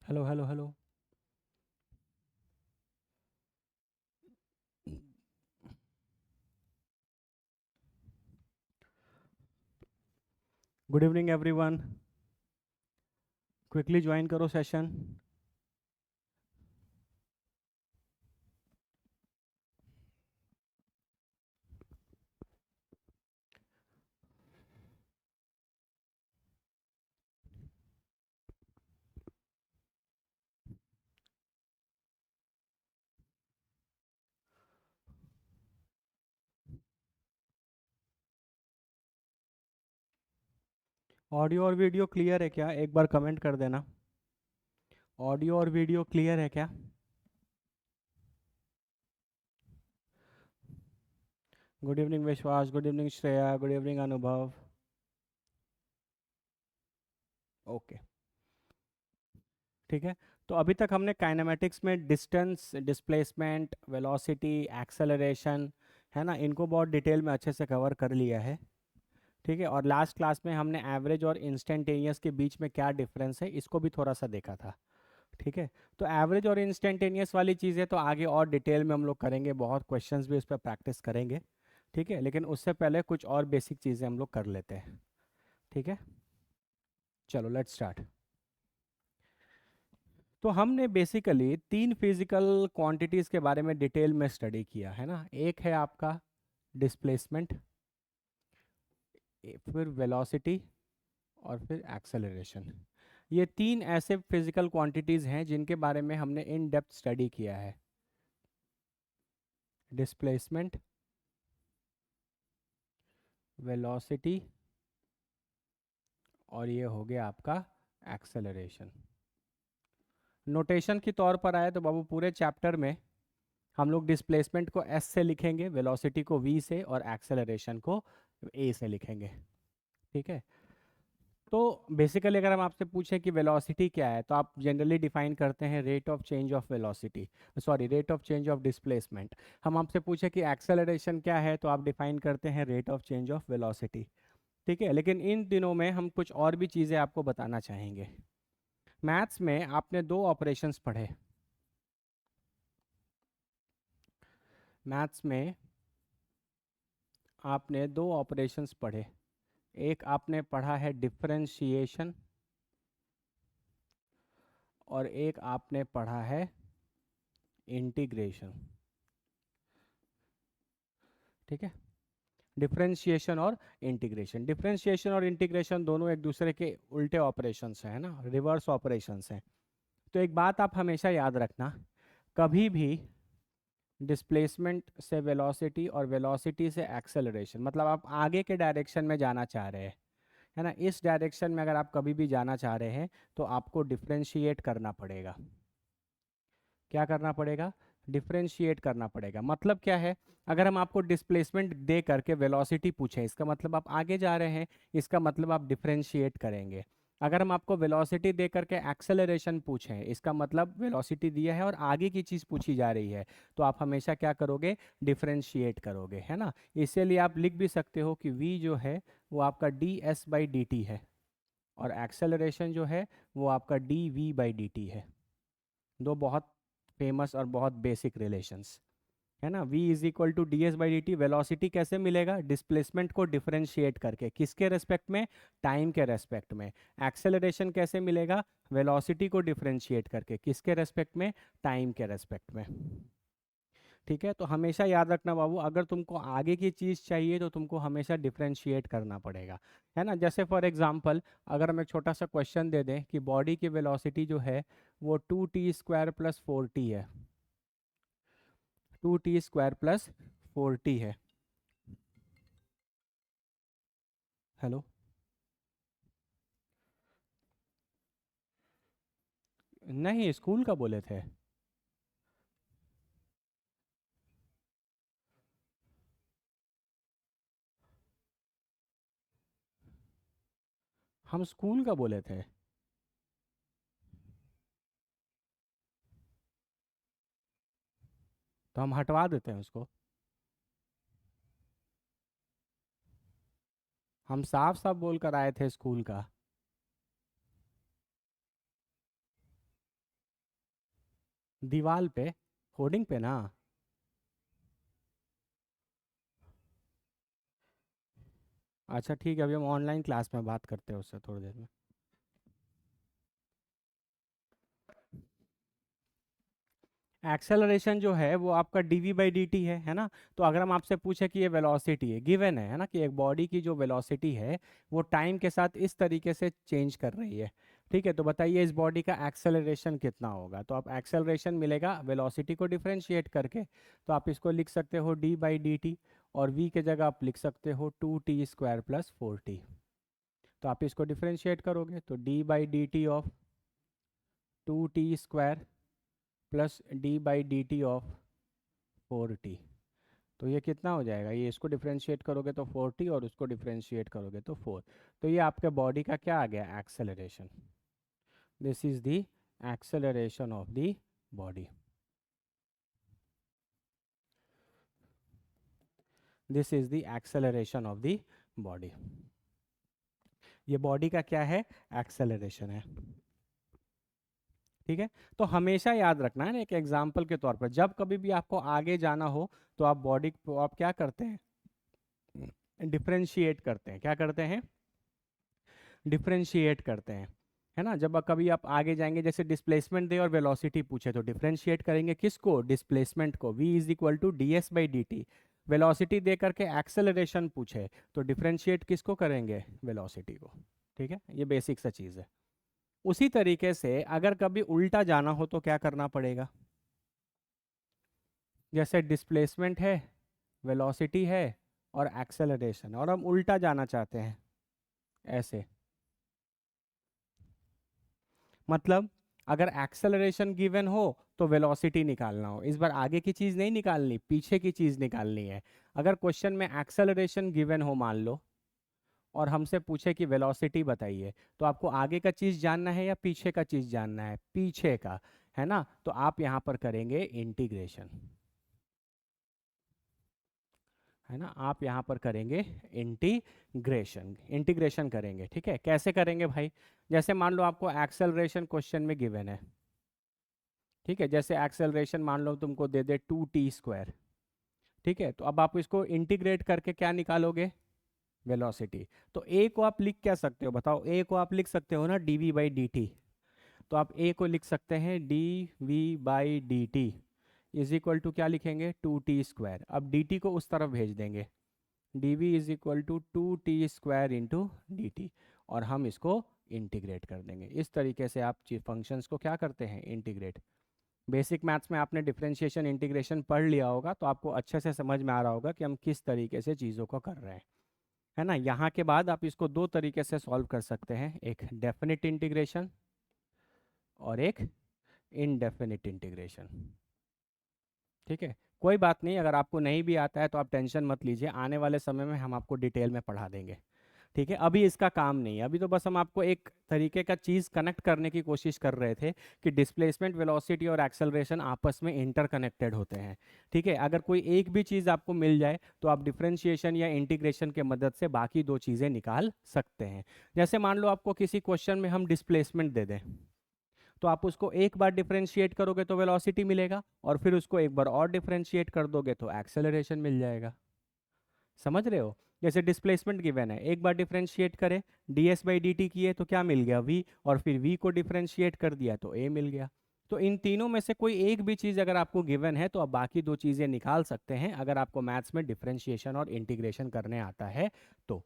Hello hello hello. Good evening everyone. Quickly join करो session. Audio और video clear है क्या? एक बार कमेंट कर देना। ऑडियो और वीडियो क्लियर है क्या? गुड इवनिंग विश्वास, good evening Shreya, good evening अनुभव। ओके, ठीक है। तो अभी तक हमने काइनेमेटिक्स में डिस्टेंस, डिस्प्लेसमेंट, वेलोसिटी, एक्सेलरेशन, है ना, इनको बहुत डिटेल में अच्छे से कवर कर लिया है। ठीक है, और लास्ट क्लास में हमने एवरेज और इंस्टेंटेनियस के बीच में क्या डिफरेंस है इसको भी थोड़ा सा देखा था। ठीक है, तो एवरेज और इंस्टेंटेनियस वाली चीज़ें तो आगे और डिटेल में हम लोग करेंगे, बहुत क्वेश्चंस भी उस पर प्रैक्टिस करेंगे। ठीक है, लेकिन उससे पहले कुछ और बेसिक चीज़ें हम लोग कर लेते हैं। ठीक है, चलो लेट्स स्टार्ट। तो हमने बेसिकली तीन फिजिकल क्वांटिटीज़ के बारे में डिटेल में स्टडी किया है ना। एक है आपका डिस्प्लेसमेंट, फिर वेलोसिटी, और फिर एक्सेलरेशन। ये तीन ऐसे फिजिकल क्वांटिटीज़ हैं जिनके बारे में हमने इन डेप्थ स्टडी किया है। डिस्प्लेसमेंट, वेलोसिटी, और ये हो गया आपका एक्सेलरेशन। नोटेशन के तौर पर आए तो बाबू पूरे चैप्टर में हम लोग डिस्प्लेसमेंट को एस से लिखेंगे, वेलोसिटी को वी से, और एक्सेलरेशन को ए से लिखेंगे। ठीक है, तो बेसिकली अगर हम आपसे पूछें कि वेलोसिटी क्या है तो आप जनरली डिफाइन करते हैं rate of change of velocity, sorry rate of change of displacement. हम आपसे पूछे कि एक्सेलरेशन क्या है तो आप डिफाइन करते हैं rate of change of velocity. ठीक है, लेकिन इन दिनों में हम कुछ और भी चीज़ें आपको बताना चाहेंगे। मैथ्स में आपने दो ऑपरेशंस पढ़े। मैथ्स में आपने दो ऑपरेशंस पढ़े। एक आपने पढ़ा है डिफरेंशिएशन, और एक आपने पढ़ा है इंटीग्रेशन। ठीक है, डिफरेंशिएशन और इंटीग्रेशन। डिफरेंशिएशन और इंटीग्रेशन दोनों एक दूसरे के उल्टे ऑपरेशंस हैं, है ना, रिवर्स ऑपरेशंस हैं। तो एक बात आप हमेशा याद रखना, कभी भी डिस्प्लेसमेंट से वेलोसिटी और वेलोसिटी से एक्सेलरेशन, मतलब आप आगे के डायरेक्शन में जाना चाह रहे हैं, है ना, इस डायरेक्शन में अगर आप कभी भी जाना चाह रहे हैं तो आपको डिफरेंशिएट करना पड़ेगा। क्या करना पड़ेगा? डिफरेंशिएट करना पड़ेगा। मतलब क्या है? अगर हम आपको डिस्प्लेसमेंट दे करके वेलोसिटी पूछें, इसका मतलब आप आगे जा रहे हैं, इसका मतलब आप डिफरेंशिएट करेंगे। अगर हम आपको वेलोसिटी दे करके एक्सेलरेशन पूछें, इसका मतलब वेलोसिटी दिया है और आगे की चीज़ पूछी जा रही है, तो आप हमेशा क्या करोगे? डिफरेंशिएट करोगे, है ना। इसीलिए आप लिख भी सकते हो कि v जो है वो आपका ds/dt है, और एक्सेलरेशन जो है वो आपका dv/dt है। दो बहुत फेमस और बहुत बेसिक रिलेशंस, है ना। v is equal to d s by d t. Velocity कैसे मिलेगा? डिस्प्लेसमेंट को डिफरेंशिएट करके। किसके रेस्पेक्ट में? टाइम के रेस्पेक्ट में। एक्सेलरेशन कैसे मिलेगा? वेलोसिटी को डिफरेंशिएट करके। किसके रेस्पेक्ट में? टाइम के रेस्पेक्ट में। ठीक है, तो हमेशा याद रखना बाबू, अगर तुमको आगे की चीज़ चाहिए तो तुमको हमेशा डिफरेंशिएट करना पड़ेगा, है ना। जैसे फॉर एग्जांपल अगर हम एक छोटा सा क्वेश्चन दे दें कि बॉडी की वेलोसिटी जो है वो 2t² + 4t है, 2t² + 4t है। हेलो, नहीं स्कूल का बोले थे। हम स्कूल का बोले थे। तो हम हटवा देते हैं उसको। हम साफ साफ बोल कर आए थे स्कूल का। दीवार पे, होर्डिंग पे ना। अच्छा ठीक है, अभी हम ऑनलाइन क्लास में बात करते हैं उससे थोड़ी देर में। एक्सेलरेशन जो है वो आपका dv/dt है ना। तो अगर हम आपसे पूछे कि ये वेलोसिटी है, गिवन है ना, कि एक बॉडी की जो वेलोसिटी है वो टाइम के साथ इस तरीके से चेंज कर रही है, ठीक है, तो बताइए इस बॉडी का एक्सेलरेशन कितना होगा। तो आप एक्सेलरेशन मिलेगा वेलोसिटी को डिफरेंशिएट करके, तो आप इसको लिख सकते हो d/dt, और v के जगह आप लिख सकते हो 2t² + 4t। तो आप इसको डिफरेंशिएट करोगे तो d/dt of 2t² plus d/dt of 4t। तो ये कितना हो जाएगा, ये इसको डिफरेंशिएट करोगे तो 4t और उसको डिफरेंशिएट करोगे तो 4। तो ये आपके बॉडी का क्या आ गया, acceleration. This is the acceleration of the body. This is the acceleration of the body. ये बॉडी का क्या है, एक्सेलरेशन है। ठीक है, तो हमेशा याद रखना है ना, एक एग्जाम्पल के तौर पर जब कभी भी आपको आगे जाना हो तो आप बॉडी को आप क्या करते हैं, डिफरेंशिएट करते हैं। क्या करते हैं, डिफरेंशिएट करते हैं, है ना। जब कभी आप आगे जाएंगे, जैसे डिस्प्लेसमेंट दे और वेलोसिटी पूछे तो डिफरेंशिएट करेंगे किसको, डिस्प्लेसमेंट को, v = ds/dt। वेलोसिटी दे करके एक्सेलरेशन पूछे तो डिफरेंशिएट किसको करेंगे, वेलोसिटी को। ठीक है, ये बेसिक सा चीज़ है। उसी तरीके से अगर कभी उल्टा जाना हो तो क्या करना पड़ेगा, जैसे डिस्प्लेसमेंट है, वेलोसिटी है और एक्सेलरेशन, और हम उल्टा जाना चाहते हैं ऐसे, मतलब अगर एक्सेलरेशन गिवन हो तो वेलोसिटी निकालना हो, इस बार आगे की चीज़ नहीं निकालनी, पीछे की चीज़ निकालनी है। अगर क्वेश्चन में एक्सेलरेशन गिवन हो मान लो, और हमसे पूछे कि वेलोसिटी बताइए, तो आपको आगे का चीज़ जानना है या पीछे का चीज़ जानना है, पीछे का, है ना। तो आप यहाँ पर करेंगे इंटीग्रेशन, है ना, आप यहाँ पर करेंगे इंटीग्रेशन, इंटीग्रेशन करेंगे। ठीक है, कैसे करेंगे भाई, जैसे मान लो आपको एक्सेलरेशन क्वेश्चन में गिवन है, ठीक है, जैसे एक्सेलरेशन मान लो तुमको दे दे 2t², ठीक है, तो अब आप इसको इंटीग्रेट करके क्या निकालोगे, वेलोसिटी। तो a को आप लिख क्या सकते हो बताओ, a को आप लिख सकते हो ना dv/dt। तो आप a को लिख सकते हैं dv/dt इज इक्वल टू क्या लिखेंगे, 2t²। अब dt को उस तरफ भेज देंगे, dv = 2t² इंटू dt, और हम इसको इंटीग्रेट कर देंगे। इस तरीके से आप फंक्शंस को क्या करते हैं, इंटीग्रेट। बेसिक मैथ्स में आपने डिफरेंशिएशन इंटीग्रेशन पढ़ लिया होगा, तो आपको अच्छे से समझ में आ रहा होगा कि हम किस तरीके से चीज़ों को कर रहे हैं, है ना। यहाँ के बाद आप इसको दो तरीके से सॉल्व कर सकते हैं, एक डेफिनिट इंटीग्रेशन और एक इनडेफिनिट इंटीग्रेशन। ठीक है, कोई बात नहीं, अगर आपको नहीं भी आता है तो आप टेंशन मत लीजिए, आने वाले समय में हम आपको डिटेल में पढ़ा देंगे। ठीक है, अभी इसका काम नहीं है, अभी तो बस हम आपको एक तरीके का चीज़ कनेक्ट करने की कोशिश कर रहे थे कि डिस्प्लेसमेंट, वेलोसिटी और एक्सेलरेशन आपस में इंटरकनेक्टेड होते हैं। ठीक है, अगर कोई एक भी चीज़ आपको मिल जाए तो आप डिफरेंशिएशन या इंटीग्रेशन के मदद से बाकी दो चीज़ें निकाल सकते हैं। जैसे मान लो आपको किसी क्वेश्चन में हम डिस्प्लेसमेंट दे दें, तो आप उसको एक बार डिफरेंशिएट करोगे तो वेलोसिटी मिलेगा, और फिर उसको एक बार और डिफरेंशिएट कर दोगे तो एक्सेलरेशन मिल जाएगा। समझ रहे हो, जैसे डिस्प्लेसमेंट गिवन है, एक बार डिफरेंशिएट करें ds/dt किए तो क्या मिल गया, v, और फिर v को डिफरेंशिएट कर दिया तो a मिल गया। तो इन तीनों में से कोई एक भी चीज़ अगर आपको गिवन है तो आप बाकी दो चीज़ें निकाल सकते हैं, अगर आपको मैथ्स में डिफरेंशिएशन और इंटीग्रेशन करने आता है तो।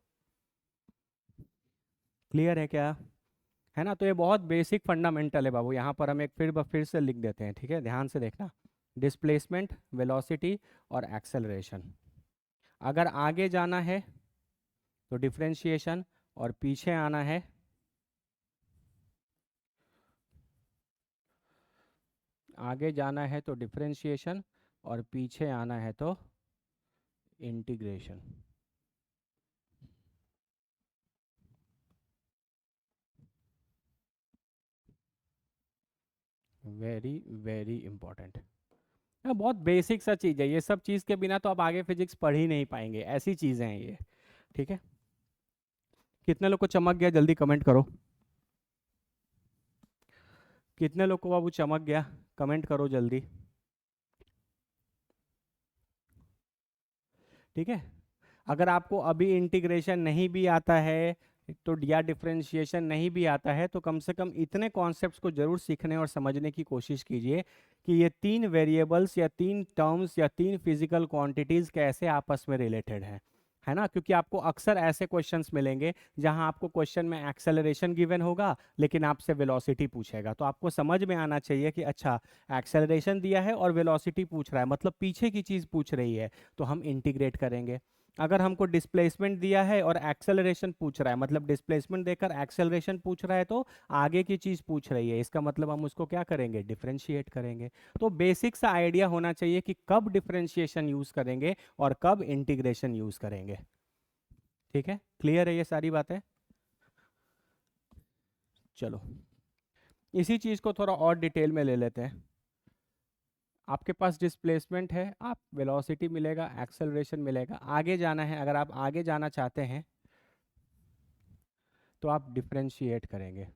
क्लियर है क्या, है ना। तो ये बहुत बेसिक फंडामेंटल है बाबू, यहाँ पर हम एक फिर से लिख देते हैं, ठीक है, ध्यान से देखना। डिस्प्लेसमेंट, वेलोसिटी और एक्सेलरेशन, अगर आगे जाना है तो डिफरेंशिएशन, और पीछे आना है, आगे जाना है तो डिफरेंशिएशन, और पीछे आना है तो इंटीग्रेशन। वेरी वेरी इंपॉर्टेंट, बहुत बेसिक सा चीज़ है, ये सब चीज़ के बिना तो आप आगे फिजिक्स पढ़ ही नहीं पाएंगे, ऐसी चीज़ें हैं ये। ठीक है, कितने लोग को चमक गया, जल्दी कमेंट करो, कितने लोग को बाबू चमक गया, कमेंट करो जल्दी। ठीक है, अगर आपको अभी इंटीग्रेशन नहीं भी आता है तो या डिफरेंशिएशन नहीं भी आता है तो कम से कम इतने कॉन्सेप्ट्स को जरूर सीखने और समझने की कोशिश कीजिए कि ये तीन वेरिएबल्स या तीन टर्म्स या तीन फिजिकल क्वांटिटीज कैसे आपस में रिलेटेड है ना। क्योंकि आपको अक्सर ऐसे क्वेश्चंस मिलेंगे जहां आपको क्वेश्चन में एक्सेलरेशन गिवन होगा लेकिन आपसे वेलोसिटी पूछेगा, तो आपको समझ में आना चाहिए कि अच्छा एक्सेलरेशन दिया है और वेलोसिटी पूछ रहा है मतलब पीछे की चीज़ पूछ रही है, तो हम इंटीग्रेट करेंगे। अगर हमको डिस्प्लेसमेंट दिया है और एक्सेलरेशन पूछ रहा है मतलब डिस्प्लेसमेंट देकर एक्सेलरेशन पूछ रहा है तो आगे की चीज़ पूछ रही है, इसका मतलब हम उसको क्या करेंगे, डिफरेंशिएट करेंगे। तो बेसिक सा आइडिया होना चाहिए कि कब डिफरेंशिएशन यूज़ करेंगे और कब इंटीग्रेशन यूज़ करेंगे। ठीक है, क्लियर है ये सारी बातें। चलो इसी चीज़ को थोड़ा और डिटेल में ले लेते हैं। आपके पास डिस्प्लेसमेंट है, आप वेलोसिटी मिलेगा, एक्सेलरेशन मिलेगा, आगे जाना है। अगर आप आगे जाना चाहते हैं तो आप डिफरेंशिएट करेंगे।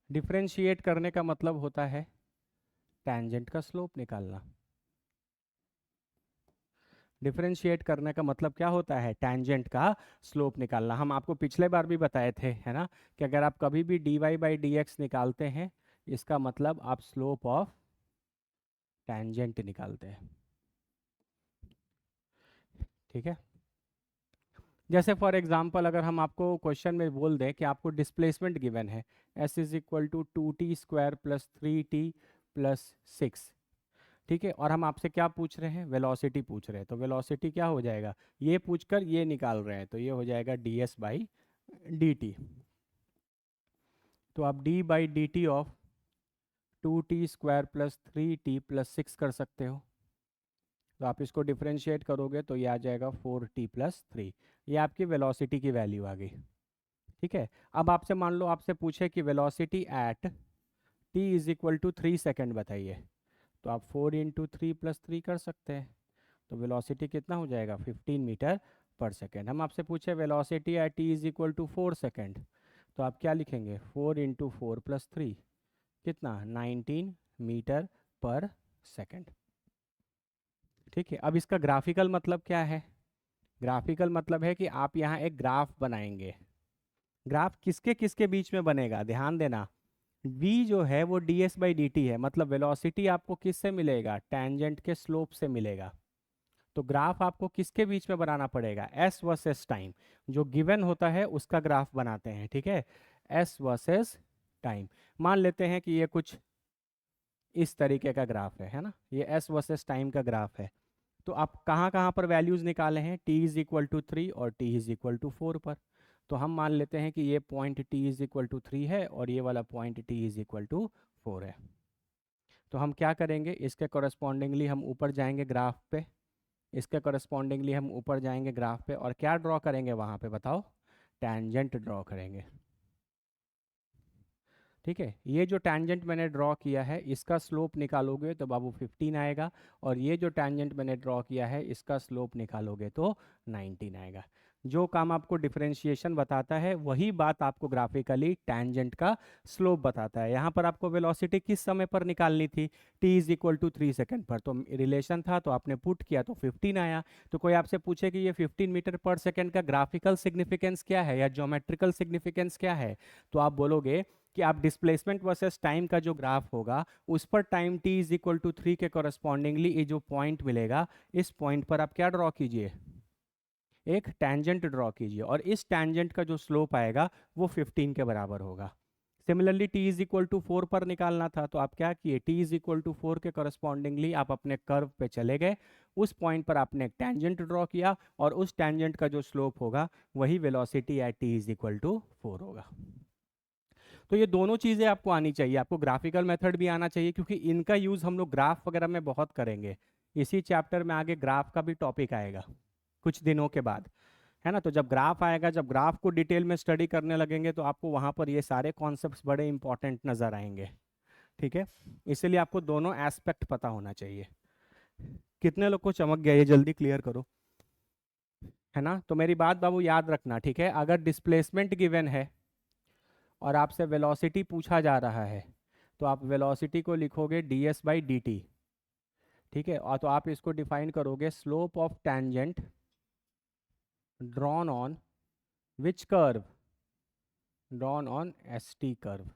डिफरेंशिएट करने का मतलब होता है टैंजेंट का स्लोप निकालना। डिफरेंशिएट करने का मतलब क्या होता है, टैंजेंट का स्लोप निकालना। हम आपको पिछले बार भी बताए थे है ना कि अगर आप कभी भी dy बाई डी एक्स निकालते हैं इसका मतलब आप स्लोप ऑफ टैंजेंट निकालते हैं। ठीक है, जैसे फॉर एग्जांपल अगर हम आपको क्वेश्चन में बोल दें कि आपको डिस्प्लेसमेंट गिवन है s is equal to 2t² plus 3t plus 6, ठीक है, और हम आपसे क्या पूछ रहे हैं, वेलोसिटी पूछ रहे हैं, तो वेलोसिटी क्या हो जाएगा, ये पूछकर ये निकाल रहे हैं तो ये हो जाएगा ds बाई dt। तो आप d by d T of 2t² plus 3t plus 6 कर सकते हो। तो आप इसको डिफरेंशिएट करोगे तो ये आ जाएगा 4t प्लस 3, ये आपकी वेलोसिटी की वैल्यू आ गई। ठीक है, अब आपसे मान लो आपसे पूछे कि velocity at t is equal to 3 second बताइए, तो आप 4 इंटू 3 प्लस 3 कर सकते हैं, तो वेलोसिटी कितना हो जाएगा 15 मीटर पर सेकेंड। हम आपसे पूछे velocity at t is equal to 4 second, तो आप क्या लिखेंगे 4 इंटू 4 प्लस 3 कितना 19 मीटर पर सेकेंड। ठीक है, अब इसका ग्राफिकल मतलब क्या है, ग्राफिकल मतलब है कि आप यहाँ एक ग्राफ बनाएंगे। ग्राफ किसके किसके बीच में बनेगा, ध्यान देना, v जो है वो ds बाई डी टी है, मतलब वेलोसिटी आपको किससे मिलेगा, टैंजेंट के स्लोप से मिलेगा। तो ग्राफ आपको किसके बीच में बनाना पड़ेगा, s वर्सेस टाइम, जो गिवन होता है उसका ग्राफ बनाते हैं। ठीक है, s वर्सेस टाइम, मान लेते हैं कि ये कुछ इस तरीके का ग्राफ है ना, ये s वर्सेस टाइम का ग्राफ है। तो आप कहाँ कहाँ पर वैल्यूज निकाले हैं, t इज इक्वल टू 3 और t इज इक्वल टू 4 पर। तो हम मान लेते हैं कि ये point t is equal to 3 है और ये वाला point t is equal to 4 है। तो हम क्या करेंगे, इसके कॉरस्पॉन्डिंगली हम ऊपर जाएंगे ग्राफ पे, इसके कॉरस्पॉन्डिंगली हम ऊपर जाएंगे ग्राफ पे और क्या ड्रॉ करेंगे वहाँ पे बताओ, टैंजेंट ड्रॉ करेंगे। ठीक है, ये जो टैंजेंट मैंने ड्रॉ किया है इसका स्लोप निकालोगे तो बाबू 15 आएगा, और ये जो टैंजेंट मैंने ड्रॉ किया है इसका स्लोप निकालोगे तो 19 आएगा। जो काम आपको डिफरेंशिएशन बताता है वही बात आपको ग्राफिकली टैंजेंट का स्लोप बताता है। यहाँ पर आपको वेलोसिटी किस समय पर निकालनी थी, t is equal to 3 second पर, तो रिलेशन था तो आपने पुट किया तो 15 आया। तो कोई आपसे पूछे कि ये 15 मीटर पर सेकेंड का ग्राफिकल सिग्निफिकेंस क्या है या ज्योमेट्रिकल सिग्निफिकेंस क्या है, तो आप बोलोगे कि आप डिस्प्लेसमेंट वर्सेस टाइम का जो ग्राफ होगा उस पर time t is equal to 3 के कॉरस्पॉन्डिंगली ये जो पॉइंट मिलेगा इस पॉइंट पर आप क्या ड्रॉ कीजिए, एक टैंजेंट ड्रॉ कीजिए, और इस टैंजेंट का जो स्लोप आएगा वो 15 के बराबर होगा। Similarly t is equal to 4 पर निकालना था तो आप क्या किए, t इज इक्वल टू 4 के कॉरस्पॉन्डिंगली आप अपने कर्व पे चले गए, उस पॉइंट पर आपने एक टैंजेंट ड्रॉ किया और उस टैंजेंट का जो स्लोप होगा वही velocity at t is equal to 4 होगा। तो ये दोनों चीज़ें आपको आनी चाहिए, आपको ग्राफिकल मेथड भी आना चाहिए क्योंकि इनका यूज़ हम लोग ग्राफ वगैरह में बहुत करेंगे। इसी चैप्टर में आगे ग्राफ का भी टॉपिक आएगा कुछ दिनों के बाद, है ना। तो जब ग्राफ आएगा, जब ग्राफ को डिटेल में स्टडी करने लगेंगे तो आपको वहाँ पर ये सारे कॉन्सेप्ट्स बड़े इंपॉर्टेंट नज़र आएंगे। ठीक है, इसलिए आपको दोनों एस्पेक्ट पता होना चाहिए। कितने लोग को चमक गया ये जल्दी क्लियर करो, है ना। तो मेरी बात बाबू याद रखना, ठीक है, अगर डिस्प्लेसमेंट गिवन है और आपसे वेलोसिटी पूछा जा रहा है, तो आप वेलोसिटी को लिखोगे ds/dt। ठीक है, और तो आप इसको डिफाइन करोगे slope of tangent drawn on which curve, drawn on st curve,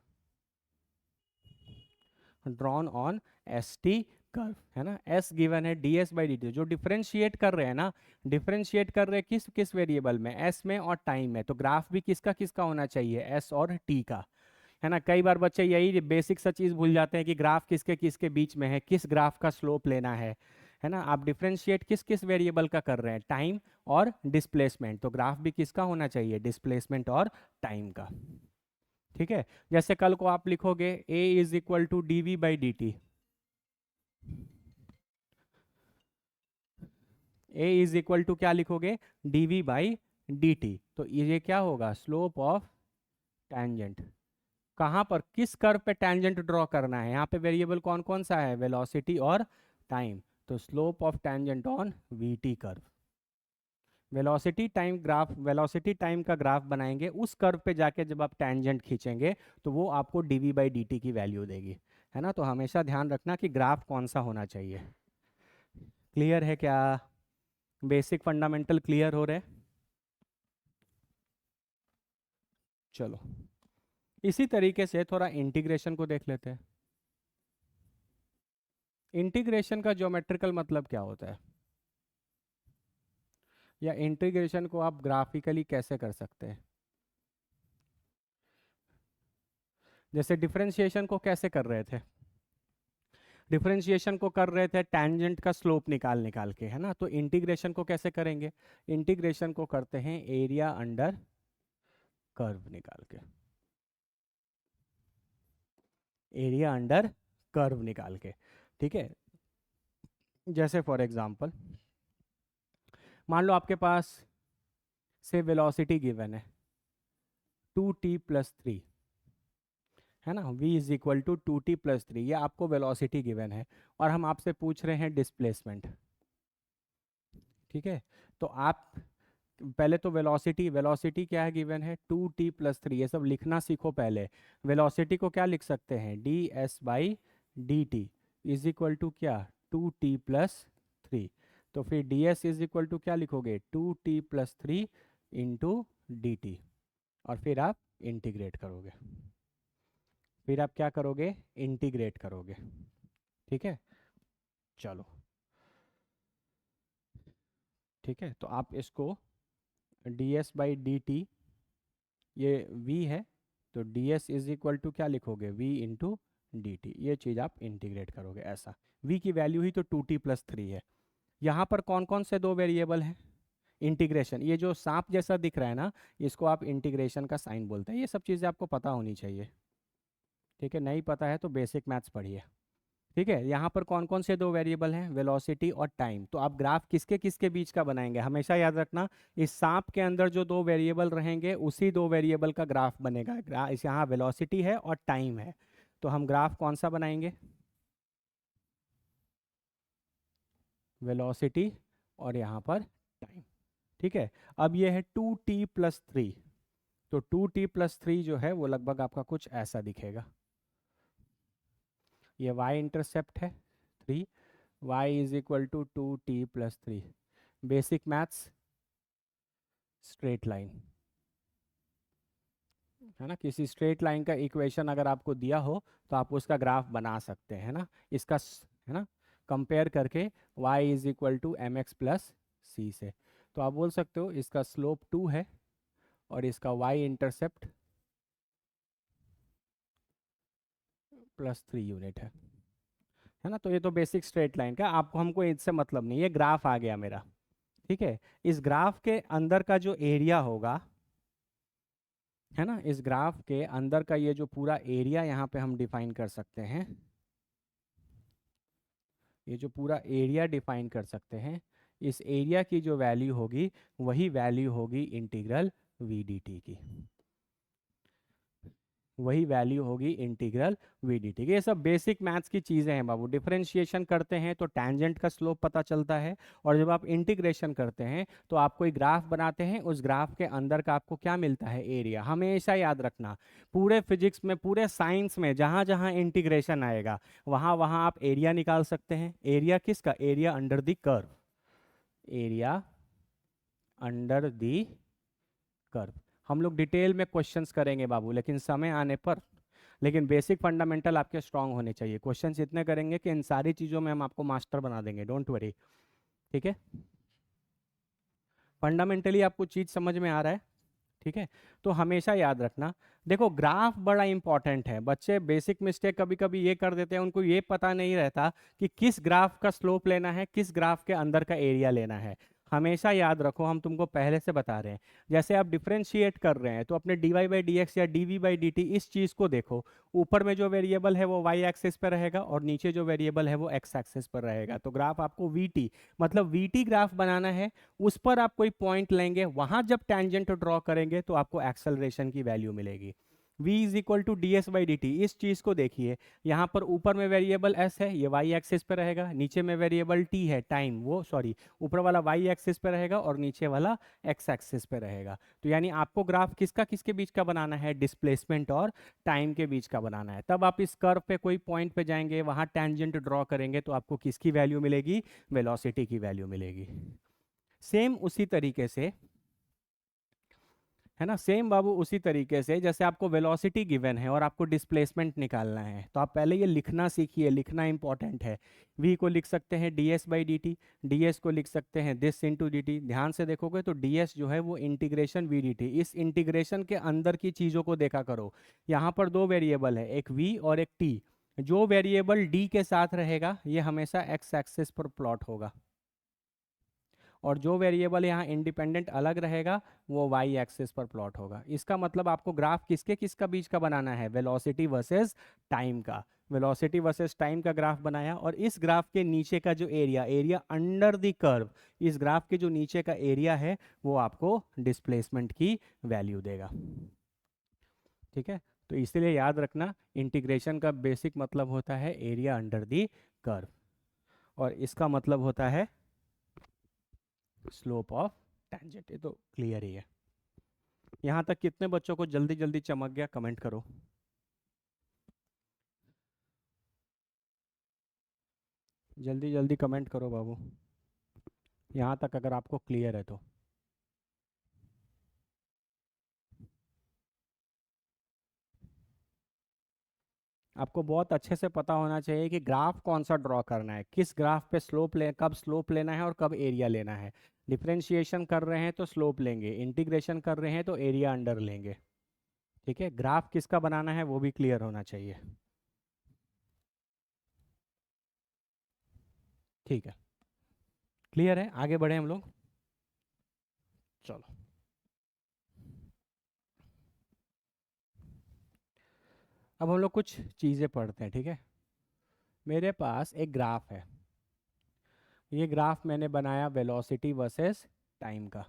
drawn on st curve, है ना। s गिवन है, ds/dt जो डिफरेंशिएट कर रहे हैं ना, डिफरेंशिएट कर रहे हैं किस किस वेरिएबल में, s में और टाइम में। तो ग्राफ भी किसका किसका होना चाहिए, s और t का, है ना। कई बार बच्चे यही बेसिक सा चीज़ भूल जाते हैं कि ग्राफ किसके किसके बीच में है, किस ग्राफ का स्लोप लेना है ना। आप डिफरेंशिएट किस किस वेरिएबल का कर रहे हैं, टाइम और डिस्प्लेसमेंट। तो ग्राफ भी किसका होना चाहिए, डिस्प्लेसमेंट और टाइम का। ठीक है, जैसे कल को आप लिखोगे a is equal to dv/dt, a is equal to क्या लिखोगे, dv/dt। तो ये क्या होगा, स्लोप ऑफ टेंजेंट। कहाँ पर, किस कर्व पे टेंजेंट ड्रॉ करना है, यहाँ पे वेरिएबल कौन कौन सा है, वेलोसिटी और टाइम। तो slope of tangent on VT curve. Velocity time graph, velocity time का ग्राफ बनाएंगे, उस कर्व पे जाके जब आप टेंजेंट खींचेंगे तो वो आपको dv/dt की वैल्यू देगी, है ना। तो हमेशा ध्यान रखना कि ग्राफ कौन सा होना चाहिए। क्लियर है क्या, बेसिक फंडामेंटल क्लियर हो रहे। चलो इसी तरीके से थोड़ा इंटीग्रेशन को देख लेते हैं। इंटीग्रेशन का ज्योमेट्रिकल मतलब क्या होता है, या इंटीग्रेशन को आप ग्राफिकली कैसे कर सकते हैं। जैसे डिफरेंशिएशन को कैसे कर रहे थे, डिफरेंशिएशन को कर रहे थे टेंजेंट का स्लोप निकाल निकाल के, है ना। तो इंटीग्रेशन को कैसे करेंगे, इंटीग्रेशन को करते हैं एरिया अंडर कर्व निकाल के, एरिया अंडर कर्व निकाल के। ठीक है, जैसे फॉर एग्जांपल मान लो आपके पास से वेलोसिटी गिवन है 2t+3, है ना। v is equal to 2t+3, ये आपको वेलोसिटी गिवन है, और हम आपसे पूछ रहे हैं डिस्प्लेसमेंट। ठीक है, तो आप पहले तो वेलोसिटी, वेलोसिटी क्या है गिवन है 2t+3, ये सब लिखना सीखो पहले। वेलोसिटी को क्या लिख सकते हैं, ds/dt इज इक्वल टू क्या, 2t+3। तो फिर ds इज इक्वल टू क्या लिखोगे, 2t+3 इंटू dt, और फिर आप इंटीग्रेट करोगे, फिर आप क्या करोगे, इंटीग्रेट करोगे। ठीक है, चलो ठीक है, तो आप इसको ds/dt, ये v है, तो ds इज इक्वल टू क्या लिखोगे, v इंटू dt, ये चीज़ आप इंटीग्रेट करोगे ऐसा। v की वैल्यू ही तो 2t+3 है। यहाँ पर कौन कौन से दो वेरिएबल हैं, इंटीग्रेशन, ये जो सांप जैसा दिख रहा है ना, इसको आप इंटीग्रेशन का साइन बोलते हैं। ये सब चीज़ें आपको पता होनी चाहिए। ठीक है, नहीं पता है तो बेसिक मैथ्स पढ़िए। ठीक है, यहाँ पर कौन कौन से दो वेरिएबल हैं, वेलोसिटी और टाइम। तो आप ग्राफ किसके किसके बीच का बनाएंगे, हमेशा याद रखना, इस सांप के अंदर जो दो वेरिएबल रहेंगे उसी दो वेरिएबल का ग्राफ बनेगा। इस यहाँ वेलोसिटी है और टाइम है, तो हम ग्राफ कौन सा बनाएंगे, वेलोसिटी और यहाँ पर टाइम। ठीक है, अब ये है 2t+3, तो 2t+3 जो है वो लगभग आपका कुछ ऐसा दिखेगा। ये y इंटरसेप्ट है 3, y is equal to 2t+3। Basic maths, straight line, है ना। किसी स्ट्रेट लाइन का इक्वेशन अगर आपको दिया हो तो आप उसका ग्राफ बना सकते हैं ना, इसका है ना, कंपेयर करके y is equal to mx+c से। तो आप बोल सकते हो इसका स्लोप 2 है और इसका y इंटरसेप्ट +3 यूनिट है ना। तो ये तो बेसिक स्ट्रेट लाइन का, आपको हमको इससे मतलब नहीं, ये ग्राफ आ गया मेरा। ठीक है, इस ग्राफ के अंदर का जो एरिया होगा, है ना, इस ग्राफ के अंदर का ये जो पूरा एरिया यहाँ पे हम डिफाइन कर सकते हैं, ये जो पूरा एरिया डिफाइन कर सकते हैं, इस एरिया की जो वैल्यू होगी वही वैल्यू होगी इंटीग्रल वी डी टी की। वही वैल्यू होगी इंटीग्रल वी डी टी। ये सब बेसिक मैथ्स की चीज़ें हैं बाबू। डिफरेंशिएशन करते हैं तो टैंजेंट का स्लोप पता चलता है, और जब आप इंटीग्रेशन करते हैं तो आप कोई ग्राफ बनाते हैं, उस ग्राफ के अंदर का आपको क्या मिलता है, एरिया। हमेशा याद रखना, पूरे फिजिक्स में, पूरे साइंस में जहाँ जहाँ इंटीग्रेशन आएगा वहाँ वहाँ आप एरिया निकाल सकते हैं। एरिया किसका, area under the curve, area under the curve. हम लोग डिटेल में क्वेश्चंस करेंगे बाबू, लेकिन समय आने पर। लेकिन बेसिक फंडामेंटल आपके स्ट्रांग होने चाहिए। क्वेश्चंस इतने करेंगे कि इन सारी चीज़ों में हम आपको मास्टर बना देंगे, डोंट वरी। ठीक है, फंडामेंटली आपको चीज़ समझ में आ रहा है। ठीक है, तो हमेशा याद रखना, देखो ग्राफ बड़ा इंपॉर्टेंट है। बच्चे बेसिक मिस्टेक कभी कभी ये कर देते हैं, उनको ये पता नहीं रहता कि किस ग्राफ का स्लोप लेना है, किस ग्राफ के अंदर का एरिया लेना है। हमेशा याद रखो, हम तुमको पहले से बता रहे हैं, जैसे आप डिफरेंशिएट कर रहे हैं तो अपने d y by d x या d v by d t इस चीज़ को देखो। ऊपर में जो वेरिएबल है वो वाई एक्सिस पर रहेगा, और नीचे जो वेरिएबल है वो एक्स एक्सिस पर रहेगा। तो ग्राफ आपको वी टी, मतलब वी टी ग्राफ बनाना है। उस पर आप कोई पॉइंट लेंगे, वहां जब टैंजेंट ड्रॉ करेंगे तो आपको एक्सेलरेशन की वैल्यू मिलेगी। v is equal to d s by d t. इस चीज़ को देखिए, यहाँ पर ऊपर में वेरिएबल s है, ये y एक्सिस पे रहेगा। नीचे में वेरिएबल t है, टाइम, वो सॉरी, ऊपर वाला y एक्सिस पे रहेगा और नीचे वाला x एक्सिस पे रहेगा। तो यानी आपको ग्राफ किसका किसके बीच का बनाना है, डिस्प्लेसमेंट और टाइम के बीच का बनाना है। तब आप इस कर्व पे कोई पॉइंट पे जाएंगे, वहाँ टेंजेंट ड्रॉ करेंगे तो आपको किसकी वैल्यू मिलेगी, वेलोसिटी की वैल्यू मिलेगी। सेम उसी तरीके से है ना, सेम बाबू उसी तरीके से जैसे आपको वेलोसिटी गिवन है और आपको डिस्प्लेसमेंट निकालना है, तो आप पहले ये लिखना सीखिए। लिखना इंपॉर्टेंट है। v को लिख सकते हैं D s by d T, D S को लिख सकते हैं दिस इंटू डी टी। ध्यान से देखोगे तो डी एस जो है वो इंटीग्रेशन वी डी टी। इस इंटीग्रेशन के अंदर की चीज़ों को देखा करो। यहाँ पर दो वेरिएबल है, एक v और एक t। जो वेरिएबल d के साथ रहेगा ये हमेशा x एक्सिस पर प्लॉट होगा, और जो वेरिएबल यहाँ इंडिपेंडेंट अलग रहेगा वो वाई एक्सिस पर प्लॉट होगा। इसका मतलब आपको ग्राफ किसके किसका बीच का बनाना है, वेलोसिटी वर्सेस टाइम का। वेलोसिटी वर्सेस टाइम का ग्राफ बनाया, और इस ग्राफ के नीचे का जो area, area under the curve, इस ग्राफ के जो नीचे का एरिया है वो आपको डिस्प्लेसमेंट की वैल्यू देगा। ठीक है, तो इसलिए याद रखना, इंटीग्रेशन का बेसिक मतलब होता है एरिया अंडर द कर्व, और इसका मतलब होता है स्लोप ऑफ टेंजेंट। ये तो क्लियर ही है। यहाँ तक कितने बच्चों को जल्दी जल्दी चमक गया, कमेंट करो। जल्दी जल्दी कमेंट करो बाबू, यहाँ तक अगर आपको क्लियर है तो। आपको बहुत अच्छे से पता होना चाहिए कि ग्राफ कौन सा ड्रॉ करना है, किस ग्राफ पे स्लोप ले, कब स्लोप लेना है और कब एरिया लेना है। डिफरेंशिएशन कर रहे हैं तो स्लोप लेंगे, इंटीग्रेशन कर रहे हैं तो एरिया अंडर लेंगे। ठीक है, ग्राफ किसका बनाना है वो भी क्लियर होना चाहिए। ठीक है, क्लियर है, आगे बढ़े हम लोग। चलो, अब हम लोग कुछ चीज़ें पढ़ते हैं। ठीक है, मेरे पास एक ग्राफ है। ये ग्राफ मैंने बनाया वेलोसिटी वर्सेस टाइम का,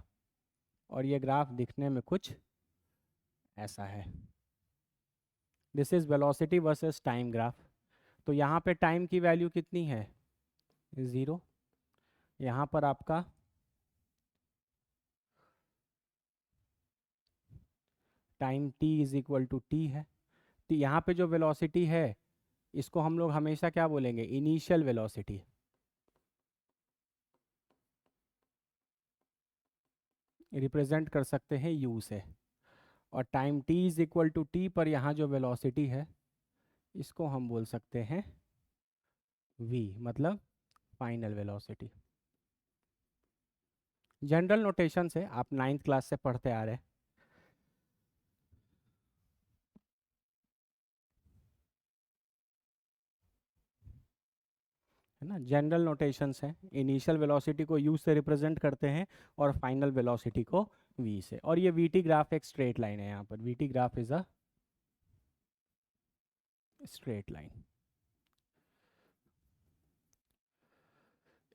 और ये ग्राफ दिखने में कुछ ऐसा है। This is velocity versus time graph. तो यहाँ पे टाइम की वैल्यू कितनी है, 0। यहाँ पर आपका time t is equal to t है। तो यहाँ पे जो वेलोसिटी है इसको हम लोग हमेशा क्या बोलेंगे, इनिशियल वेलोसिटी। रिप्रेजेंट कर सकते हैं u से। और time t is equal to t पर यहाँ जो वेलोसिटी है इसको हम बोल सकते हैं v, मतलब फाइनल वेलोसिटी। जनरल नोटेशन से आप 9th क्लास से पढ़ते आ रहे हैं, है ना। जनरल नोटेशंस हैं, इनिशियल वेलोसिटी को u से रिप्रेजेंट करते हैं और फाइनल वेलोसिटी को v से। और ये vt ग्राफ एक स्ट्रेट लाइन है, यहाँ पर vt graph is a straight line.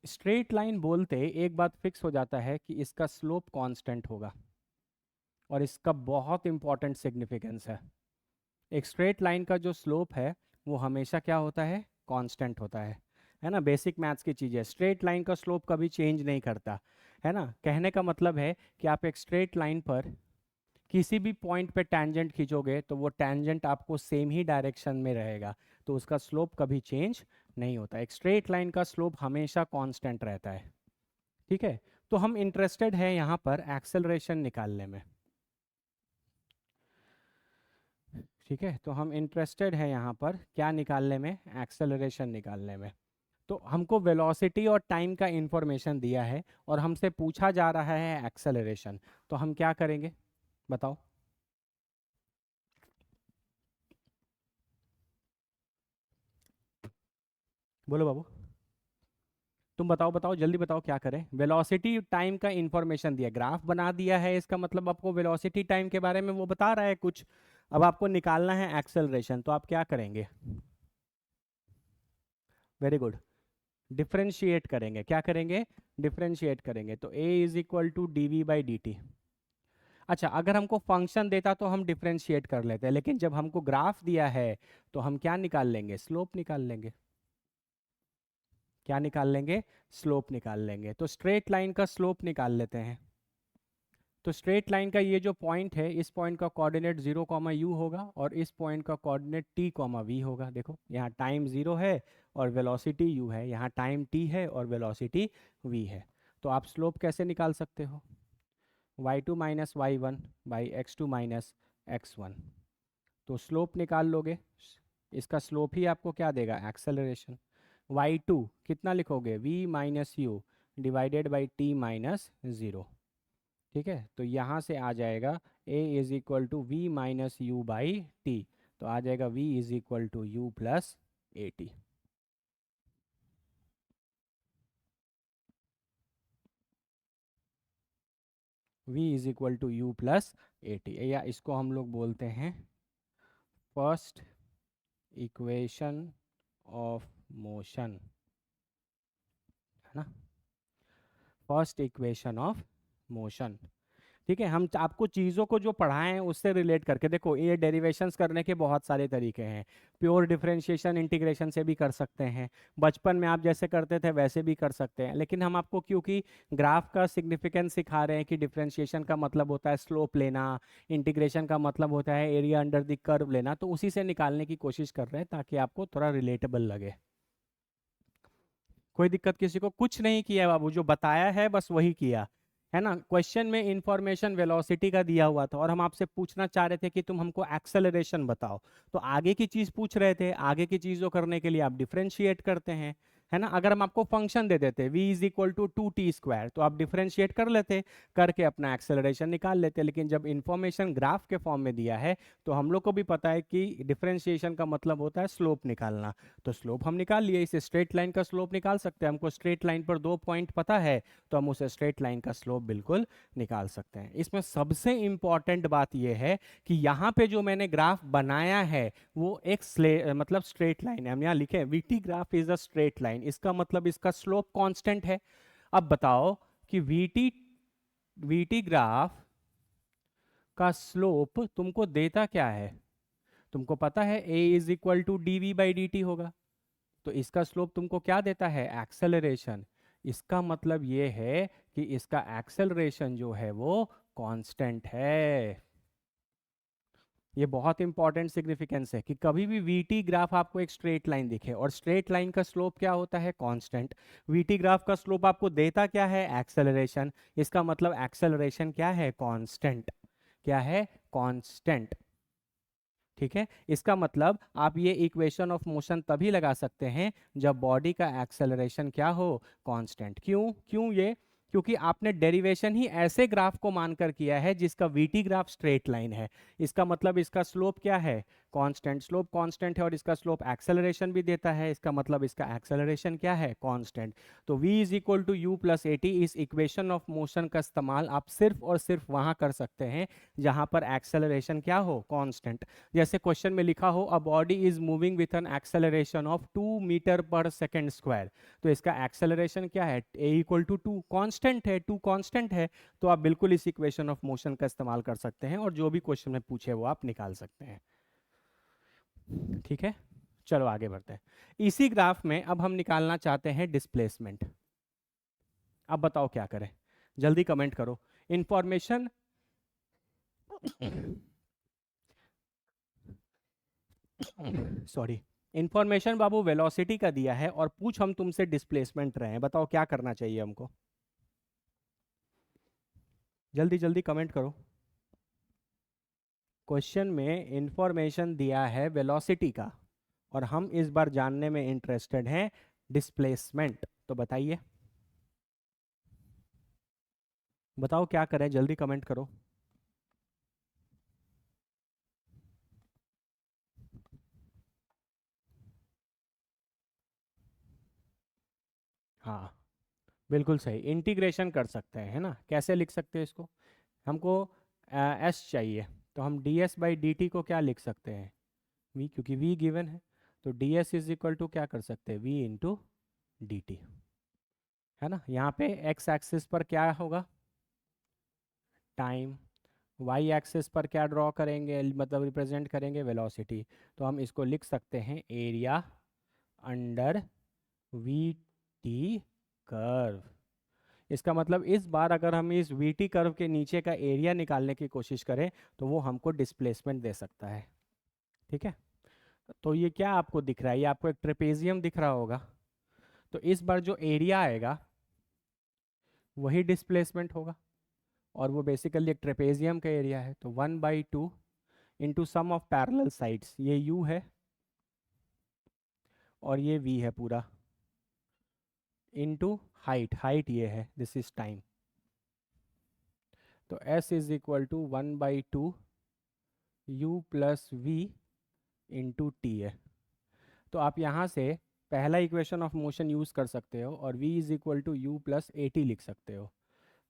Straight line बोलते एक बात फिक्स हो जाता है कि इसका स्लोप कांस्टेंट होगा, और इसका बहुत इंपॉर्टेंट सिग्निफिकेंस है। एक स्ट्रेट लाइन का जो स्लोप है वो हमेशा क्या होता है, कांस्टेंट होता है ना। बेसिक मैथ्स की चीज़ है, स्ट्रेट लाइन का स्लोप कभी चेंज नहीं करता, है ना। कहने का मतलब है कि आप एक स्ट्रेट लाइन पर किसी भी पॉइंट पे टैंजेंट खींचोगे तो वो टैंजेंट आपको सेम ही डायरेक्शन में रहेगा, तो उसका स्लोप कभी चेंज नहीं होता। एक स्ट्रेट लाइन का स्लोप हमेशा कांस्टेंट रहता है, ठीक है। तो हम इंटरेस्टेड हैं यहाँ पर एक्सेलरेशन निकालने में, ठीक है। तो हम इंटरेस्टेड हैं यहाँ पर क्या निकालने में, एक्सेलरेशन निकालने में। तो हमको वेलोसिटी और टाइम का इंफॉर्मेशन दिया है और हमसे पूछा जा रहा है एक्सेलरेशन, तो हम क्या करेंगे बताओ। बोलो बाबू, तुम बताओ बताओ जल्दी बताओ क्या करें। वेलोसिटी टाइम का इंफॉर्मेशन दिया, ग्राफ बना दिया है, इसका मतलब आपको वेलोसिटी टाइम के बारे में वो बता रहा है कुछ। अब आपको निकालना है एक्सेलरेशन, तो आप क्या करेंगे, वेरी गुड, डिफरेंशिएट करेंगे। क्या करेंगे, डिफरेंशिएट करेंगे। तो a is equal to d v by d t. अच्छा, अगर हमको फंक्शन देता तो हम डिफरेंशिएट कर लेते हैं, लेकिन जब हमको ग्राफ दिया है तो हम क्या निकाल लेंगे, स्लोप निकाल लेंगे। क्या निकाल लेंगे, स्लोप निकाल लेंगे। तो स्ट्रेट लाइन का स्लोप निकाल लेते हैं। तो स्ट्रेट लाइन का ये जो पॉइंट है, इस पॉइंट का कोऑर्डिनेट 0 कॉमा यू होगा और इस पॉइंट का कोऑर्डिनेट t कॉमा वी होगा। देखो यहाँ टाइम 0 है और वेलोसिटी u है, यहाँ टाइम t है और वेलोसिटी v है। तो आप स्लोप कैसे निकाल सकते हो, y2 minus y one by x two minus x one. तो स्लोप निकाल लोगे, इसका स्लोप ही आपको क्या देगा, एक्सेलरेशन। y2 कितना लिखोगे, v minus u divided by t minus zero, ठीक है। तो यहाँ से आ जाएगा a is equal to v minus u by t, तो आ जाएगा v is equal to u plus a t. v is equal to u plus a t, या इसको हम लोग बोलते हैं फर्स्ट इक्वेशन ऑफ मोशन, है ना, फर्स्ट इक्वेशन ऑफ मोशन। ठीक है, हम आपको चीज़ों को जो पढ़ाए हैं उससे रिलेट करके देखो, ये डेरिवेशंस करने के बहुत सारे तरीके हैं। प्योर डिफरेंशिएशन इंटीग्रेशन से भी कर सकते हैं, बचपन में आप जैसे करते थे वैसे भी कर सकते हैं, लेकिन हम आपको क्योंकि ग्राफ का सिग्निफिकेंस सिखा रहे हैं कि डिफरेंशिएशन का मतलब होता है स्लोप लेना, इंटीग्रेशन का मतलब होता है एरिया अंडर द कर्व लेना, तो उसी से निकालने की कोशिश कर रहे हैं ताकि आपको थोड़ा रिलेटेबल लगे। कोई दिक्कत किसी को, कुछ नहीं किया बाबू, जो बताया है बस वही किया, है ना। क्वेश्चन में इंफॉर्मेशन वेलोसिटी का दिया हुआ था और हम आपसे पूछना चाह रहे थे कि तुम हमको एक्सेलरेशन बताओ, तो आगे की चीज पूछ रहे थे। आगे की चीजों करने के लिए आप डिफरेंशिएट करते हैं, है ना। अगर हम आपको फंक्शन दे देते v is equal to 2t² तो आप डिफरेंशिएट कर लेते, करके अपना एक्सेलरेशन निकाल लेते। लेकिन जब इंफॉर्मेशन ग्राफ के फॉर्म में दिया है तो हम लोग को भी पता है कि डिफरेंशिएशन का मतलब होता है स्लोप निकालना, तो स्लोप हम निकाल लिए। इसे स्ट्रेट लाइन का स्लोप निकाल सकते हैं, हमको स्ट्रेट लाइन पर 2 पॉइंट पता है तो हम उसे स्ट्रेट लाइन का स्लोप बिल्कुल निकाल सकते हैं। इसमें सबसे इंपॉर्टेंट बात यह है कि यहाँ पे जो मैंने ग्राफ बनाया है वो एक मतलब स्ट्रेट लाइन है। हम यहाँ लिखे v t graph is a straight line, इसका मतलब इसका स्लोप कांस्टेंट है। अब बताओ कि वीटी वीटी ग्राफ का स्लोप तुमको देता क्या है, तुमको पता है a is equal to d v by d t होगा, तो इसका स्लोप तुमको क्या देता है, एक्सेलरेशन। इसका मतलब ये है कि इसका एक्सेलरेशन जो है वो कांस्टेंट है। ये बहुत इंपॉर्टेंट सिग्निफिकेंस है कि कभी भी वीटी ग्राफ आपको एक स्ट्रेट लाइन दिखे और स्ट्रेट लाइन का स्लोप क्या होता है, कांस्टेंट। वीटी ग्राफ का स्लोप आपको देता क्या है, एक्सेलरेशन, इसका मतलब एक्सेलरेशन क्या है, कांस्टेंट। क्या है, कांस्टेंट, ठीक है। इसका मतलब आप ये इक्वेशन ऑफ मोशन तभी लगा सकते हैं जब बॉडी का एक्सेलरेशन क्या हो, कांस्टेंट। क्यों क्यों ये, क्योंकि आपने डेरिवेशन ही ऐसे ग्राफ को मानकर किया है जिसका वीटी ग्राफ स्ट्रेट लाइन है। इसका मतलब इसका स्लोप क्या है, कांस्टेंट। स्लोप कांस्टेंट है और इसका स्लोप एक्सेलरेशन भी देता है, इसका मतलब इसका एक्सेलरेशन क्या है, कांस्टेंट। तो v is equal to u plus a t, इस इक्वेशन ऑफ मोशन का इस्तेमाल आप सिर्फ और सिर्फ वहां कर सकते हैं जहां पर एक्सेलरेशन क्या हो, कांस्टेंट। जैसे क्वेश्चन में लिखा हो a body is moving with an acceleration of 2 metre per second square, तो इसका एक्सेलरेशन क्या है, a इक्वल टू 2, कांस्टेंट है, 2 कांस्टेंट है। तो आप बिल्कुल इस इक्वेशन ऑफ मोशन का इस्तेमाल कर सकते हैं और जो भी क्वेश्चन में पूछे वो आप निकाल सकते हैं। ठीक है, चलो आगे बढ़ते हैं। इसी ग्राफ में अब हम निकालना चाहते हैं डिस्प्लेसमेंट। अब बताओ क्या करें, जल्दी कमेंट करो। इंफॉर्मेशन सॉरी, इंफॉर्मेशन बाबू वेलोसिटी का दिया है और पूछ हम तुमसे डिस्प्लेसमेंट रहे हैं, बताओ क्या करना चाहिए हमको। जल्दी जल्दी कमेंट करो। क्वेश्चन में इंफॉर्मेशन दिया है वेलोसिटी का और हम इस बार जानने में इंटरेस्टेड हैं डिस्प्लेसमेंट। तो बताइए, बताओ क्या करें, जल्दी कमेंट करो। हाँ, बिल्कुल सही, इंटीग्रेशन कर सकते हैं, है ना। कैसे लिख सकते हैं इसको, हमको एस चाहिए, तो हम D s by d T को क्या लिख सकते हैं, वी, क्योंकि वी गिवन है। तो d s is equal to क्या कर सकते हैं, वी इंटू डी टी, है ना। यहाँ पे एक्स एक्सिस पर क्या होगा, टाइम। वाई एक्सिस पर क्या ड्रॉ करेंगे, मतलब रिप्रेजेंट करेंगे वेलोसिटी। तो हम इसको लिख सकते हैं area under we T curve. इसका मतलब इस बार अगर हम इस वी टी कर्व के नीचे का एरिया निकालने की कोशिश करें तो वो हमको डिस्प्लेसमेंट दे सकता है। ठीक है, तो ये क्या आपको दिख रहा है, ये आपको एक ट्रेपेजियम दिख रहा होगा। तो इस बार जो एरिया आएगा वही डिस्प्लेसमेंट होगा, और वो बेसिकली एक ट्रेपेजियम का एरिया है। तो 1/2 into sum of parallel sides, ये u है और ये v है पूरा, इंटू हाइट, हाइट ये है, दिस इज टाइम। तो s is equal to 1/2 u plus v into t है। तो आप यहाँ से पहला इक्वेशन ऑफ मोशन यूज़ कर सकते हो और v is equal to u plus a t लिख सकते हो।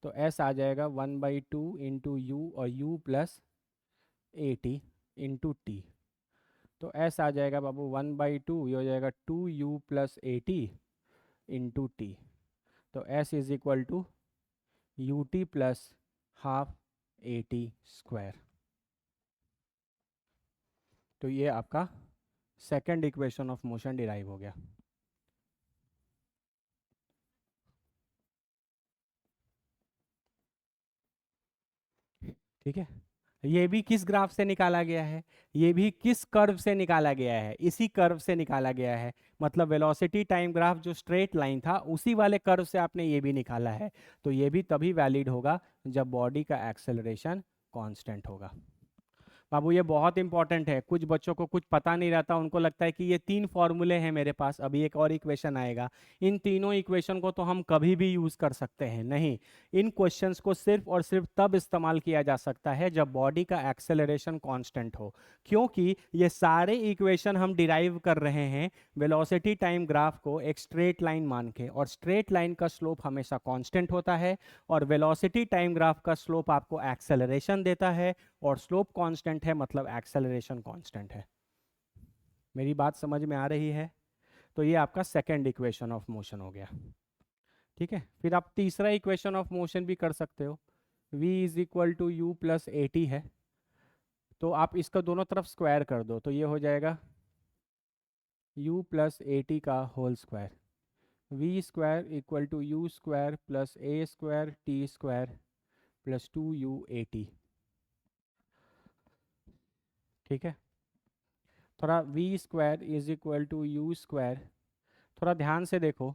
तो s आ जाएगा 1/2 इंटू यू और u plus a t into t. तो s आ जाएगा बाबू 1/2, ये हो जाएगा 2u plus a t into t. तो s is equal to u t plus half a t square. तो ये आपका second equation of motion derive हो गया। ठीक है, ये भी किस ग्राफ से निकाला गया है, ये भी किस कर्व से निकाला गया है, इसी कर्व से निकाला गया है। मतलब वेलोसिटी टाइम ग्राफ जो स्ट्रेट लाइन था उसी वाले कर्व से आपने ये भी निकाला है। तो ये भी तभी वैलिड होगा जब बॉडी का एक्सेलरेशन कांस्टेंट होगा। बाबू ये बहुत इंपॉर्टेंट है, कुछ बच्चों को कुछ पता नहीं रहता, उनको लगता है कि ये 3 फॉर्मूले हैं मेरे पास, अभी एक और इक्वेशन आएगा, इन तीनों इक्वेशन को तो हम कभी भी यूज़ कर सकते हैं। नहीं, इन क्वेश्चंस को सिर्फ और सिर्फ तब इस्तेमाल किया जा सकता है जब बॉडी का एक्सेलरेशन कांस्टेंट हो, क्योंकि ये सारे इक्वेशन हम डिराइव कर रहे हैं वेलोसिटी टाइम ग्राफ को एक स्ट्रेट लाइन मान के, और स्ट्रेट लाइन का स्लोप हमेशा कांस्टेंट होता है, और वेलोसिटी टाइम ग्राफ का स्लोप आपको एक्सेलरेशन देता है, और स्लोप कांस्टेंट है मतलब एक्सेलरेशन कांस्टेंट है। मेरी बात समझ में आ रही है। तो ये आपका सेकंड इक्वेशन ऑफ मोशन हो गया। ठीक है, फिर आप तीसरा इक्वेशन ऑफ मोशन भी कर सकते हो, v is equal to u plus a t है। तो आप इसका दोनों तरफ स्क्वायर कर दो, तो ये हो जाएगा u प्लस ए टी का whole square, v square equal to u square plus a square t square plus 2u a t. ठीक है, थोड़ा v square is equal to u square, थोड़ा ध्यान से देखो,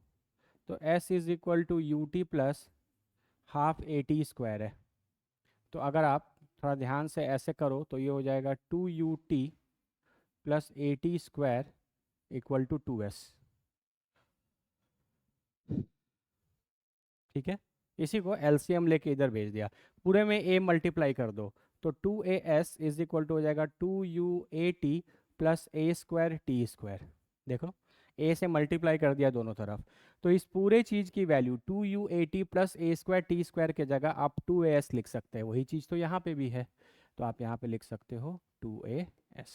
तो s is equal to u t plus half a t square है। तो अगर आप थोड़ा ध्यान से ऐसे करो तो ये हो जाएगा 2ut plus a t square equal to 2s। ठीक है, इसी को एलसीएम लेके इधर भेज दिया, पूरे में a मल्टीप्लाई कर दो, तो 2as इज इक्वल टू हो जाएगा 2u plus a square t square. देखो, a से मल्टीप्लाई कर दिया दोनों तरफ, तो इस पूरे चीज़ की value 2u plus a square t square के जगह आप 2as लिख सकते हैं, वही चीज़ तो यहाँ पे भी है। तो आप यहाँ पे लिख सकते हो 2as।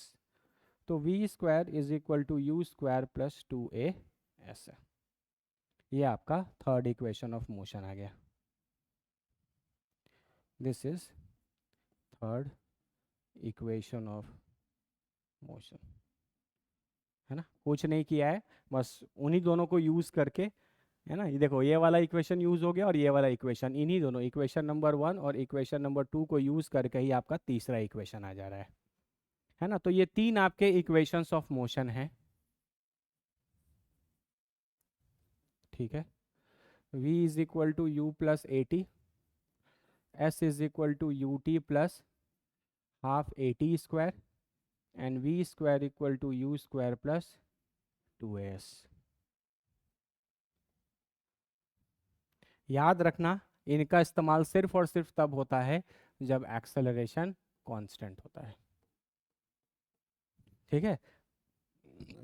तो v square is equal to u square plus 2as है। ये आपका थर्ड इक्वेशन ऑफ मोशन आ गया। This is third equation of motion. है ना, कुछ नहीं किया है, बस उन्हीं दोनों को यूज़ करके, है ना, ये देखो ये वाला इक्वेशन यूज़ हो गया और ये वाला इक्वेशन, इन्हीं दोनों इक्वेशन नंबर 1 और इक्वेशन नंबर 2 को यूज़ करके ही आपका तीसरा इक्वेशन आ जा रहा है ना। तो ये तीन आपके इक्वेशंस ऑफ मोशन हैं, ठीक है। v is equal to u plus a t, s is equal to u t plus half a t square, and v square equal to u square plus 2as। याद रखना, इनका इस्तेमाल सिर्फ और सिर्फ तब होता है जब एक्सेलरेशन कांस्टेंट होता है, ठीक है।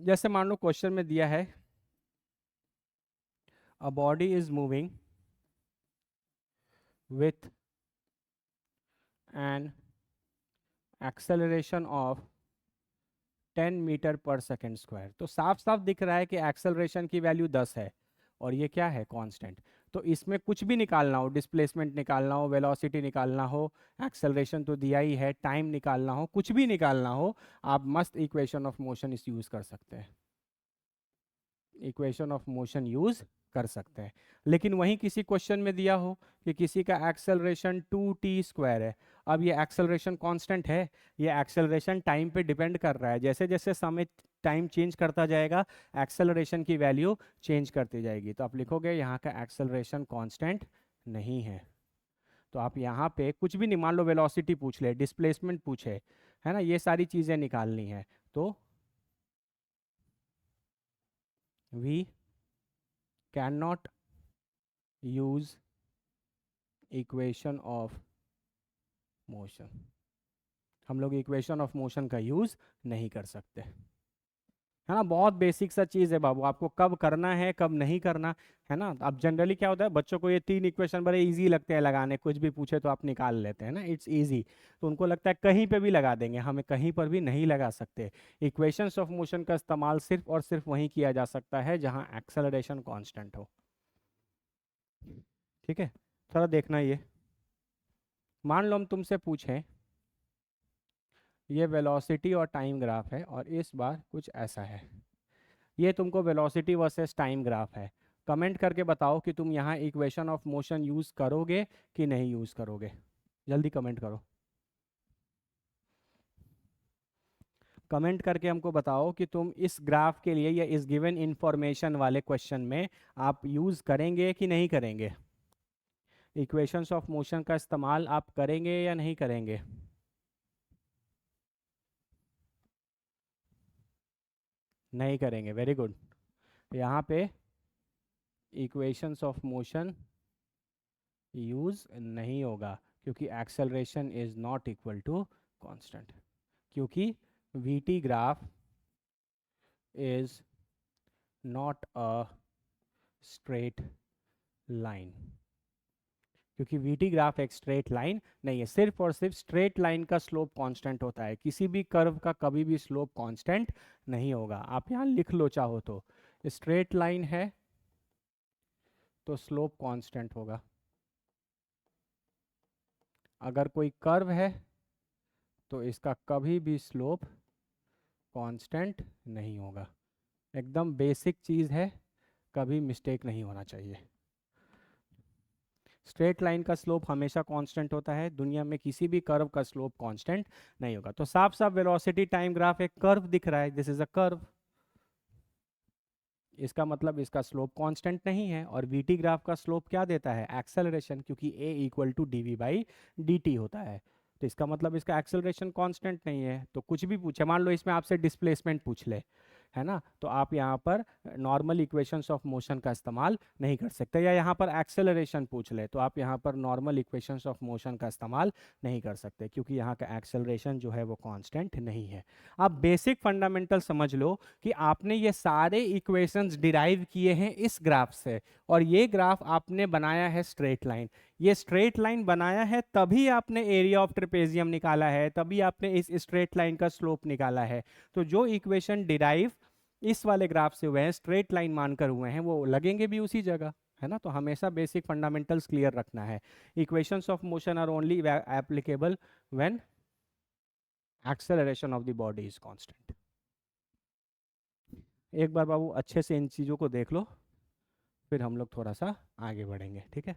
जैसे मान लो क्वेश्चन में दिया है a body is moving with an acceleration of 10 metre per second square, तो साफ साफ दिख रहा है कि एक्सेलरेशन की वैल्यू 10 है और ये क्या है, कांस्टेंट। तो इसमें कुछ भी निकालना हो, डिस्प्लेसमेंट निकालना हो, वेलोसिटी निकालना हो, एक्सेलरेशन तो दिया ही है, टाइम निकालना हो, कुछ भी निकालना हो, आप मस्त इक्वेशन ऑफ मोशन इस यूज़ कर सकते हैं, इक्वेशन ऑफ मोशन यूज़ कर सकते हैं। लेकिन वहीं किसी क्वेश्चन में दिया हो कि किसी का एक्सेलरेशन 2t स्क्वायर है, अब ये एक्सेलरेशन कांस्टेंट है, ये एक्सेलरेशन टाइम पे डिपेंड कर रहा है, जैसे जैसे समय टाइम चेंज करता जाएगा एक्सेलरेशन की वैल्यू चेंज करती जाएगी, तो आप लिखोगे यहाँ का एक्सेलरेशन कांस्टेंट नहीं है। तो आप यहाँ पे कुछ भी नहीं, मान लो वेलोसिटी पूछ ले, डिस्प्लेसमेंट पूछे, है ना, ये सारी चीज़ें निकालनी है, तो we can not use equation of motion, हम लोग इक्वेशन ऑफ मोशन का यूज नहीं कर सकते, है ना। बहुत बेसिक सा चीज़ है बाबू, आपको कब करना है कब नहीं करना, है ना। अब जनरली क्या होता है, बच्चों को ये तीन इक्वेशन बड़े इजी लगते हैं लगाने, कुछ भी पूछे तो आप निकाल लेते हैं ना, इट्स इजी, तो उनको लगता है कहीं पे भी लगा देंगे, हमें कहीं पर भी नहीं लगा सकते। इक्वेशंस ऑफ मोशन का इस्तेमाल सिर्फ और सिर्फ वहीं किया जा सकता है जहाँ एक्सेलरेशन कांस्टेंट हो, ठीक है। थोड़ा देखना, ये मान लो हम तुमसे पूछें, ये वेलोसिटी और टाइम ग्राफ है और इस बार कुछ ऐसा है, ये तुमको वेलोसिटी वर्सेस टाइम ग्राफ है, कमेंट करके बताओ कि तुम यहाँ इक्वेशन ऑफ मोशन यूज़ करोगे कि नहीं यूज़ करोगे, जल्दी कमेंट करो, कमेंट करके हमको बताओ कि तुम इस ग्राफ के लिए या इस गिवन इंफॉर्मेशन वाले क्वेश्चन में आप यूज़ करेंगे कि नहीं करेंगे, इक्वेशंस ऑफ मोशन का इस्तेमाल आप करेंगे या नहीं करेंगे। नहीं करेंगे, वेरी गुड। यहाँ पे इक्वेशंस ऑफ मोशन यूज़ नहीं होगा क्योंकि acceleration is not equal to constant, क्योंकि v t graph is not a straight line, क्योंकि वी टी ग्राफ एक स्ट्रेट लाइन नहीं है, सिर्फ और सिर्फ स्ट्रेट लाइन का स्लोप कांस्टेंट होता है, किसी भी कर्व का कभी भी स्लोप कांस्टेंट नहीं होगा। आप यहाँ लिख लो चाहो तो, स्ट्रेट लाइन है तो स्लोप कांस्टेंट होगा, अगर कोई कर्व है तो इसका कभी भी स्लोप कांस्टेंट नहीं होगा, एकदम बेसिक चीज़ है, कभी मिस्टेक नहीं होना चाहिए। स्ट्रेट लाइन का स्लोप हमेशा कांस्टेंट होता है, दुनिया में किसी भी कर्व का स्लोप कांस्टेंट नहीं होगा। तो साफ साफ वेलोसिटी टाइम ग्राफ एक कर्व दिख रहा है, दिस इज अ कर्व, इसका मतलब इसका स्लोप कांस्टेंट नहीं है। और वीटी ग्राफ का स्लोप क्या देता है, एक्सेलरेशन, क्योंकि a equal to d v by d t होता है, तो इसका मतलब इसका एक्सेलरेशन कांस्टेंट नहीं है। तो कुछ भी पूछे, मान लो इसमें आपसे डिस्प्लेसमेंट पूछ ले, है ना, तो आप यहाँ पर नॉर्मल इक्वेशंस ऑफ मोशन का इस्तेमाल नहीं कर सकते, या यहाँ पर एक्सेलरेशन पूछ ले तो आप यहाँ पर नॉर्मल इक्वेशंस ऑफ मोशन का इस्तेमाल नहीं कर सकते, क्योंकि यहाँ का एक्सेलरेशन जो है वो कांस्टेंट नहीं है। आप बेसिक फंडामेंटल समझ लो कि आपने ये सारे इक्वेशंस डिराइव किए हैं इस ग्राफ से, और ये ग्राफ आपने बनाया है स्ट्रेट लाइन, ये स्ट्रेट लाइन बनाया है तभी आपने एरिया ऑफ ट्रेपेजियम निकाला है, तभी आपने इस स्ट्रेट लाइन का स्लोप निकाला है। तो जो इक्वेशन डिराइव इस वाले ग्राफ से हुए हैं, स्ट्रेट लाइन मानकर हुए हैं, वो लगेंगे भी उसी जगह, है ना। तो हमेशा बेसिक फंडामेंटल्स क्लियर रखना है। Equations of motion are only applicable when acceleration of the body is constant. एक बार बाबू अच्छे से इन चीज़ों को देख लो, फिर हम लोग थोड़ा सा आगे बढ़ेंगे, ठीक है।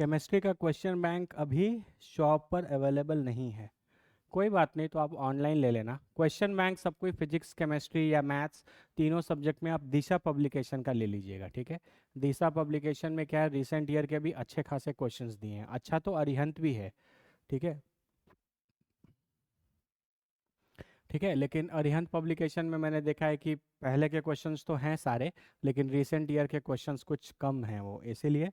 केमिस्ट्री का क्वेश्चन बैंक अभी शॉप पर अवेलेबल नहीं है। कोई बात नहीं, तो आप ऑनलाइन ले लेना क्वेश्चन बैंक। सब कोई फिजिक्स केमिस्ट्री या मैथ्स तीनों सब्जेक्ट में आप दिशा पब्लिकेशन का ले लीजिएगा, ठीक है। दिशा पब्लिकेशन में क्या है, रिसेंट ईयर के भी अच्छे खासे क्वेश्चंस दिए हैं। अच्छा तो अरिहंत भी है, ठीक है। ठीक है, लेकिन अरिहंत पब्लिकेशन में मैंने देखा है कि पहले के क्वेश्चंस तो हैं सारे, लेकिन रिसेंट ईयर के क्वेश्चंस कुछ कम हैं वो, इसीलिए।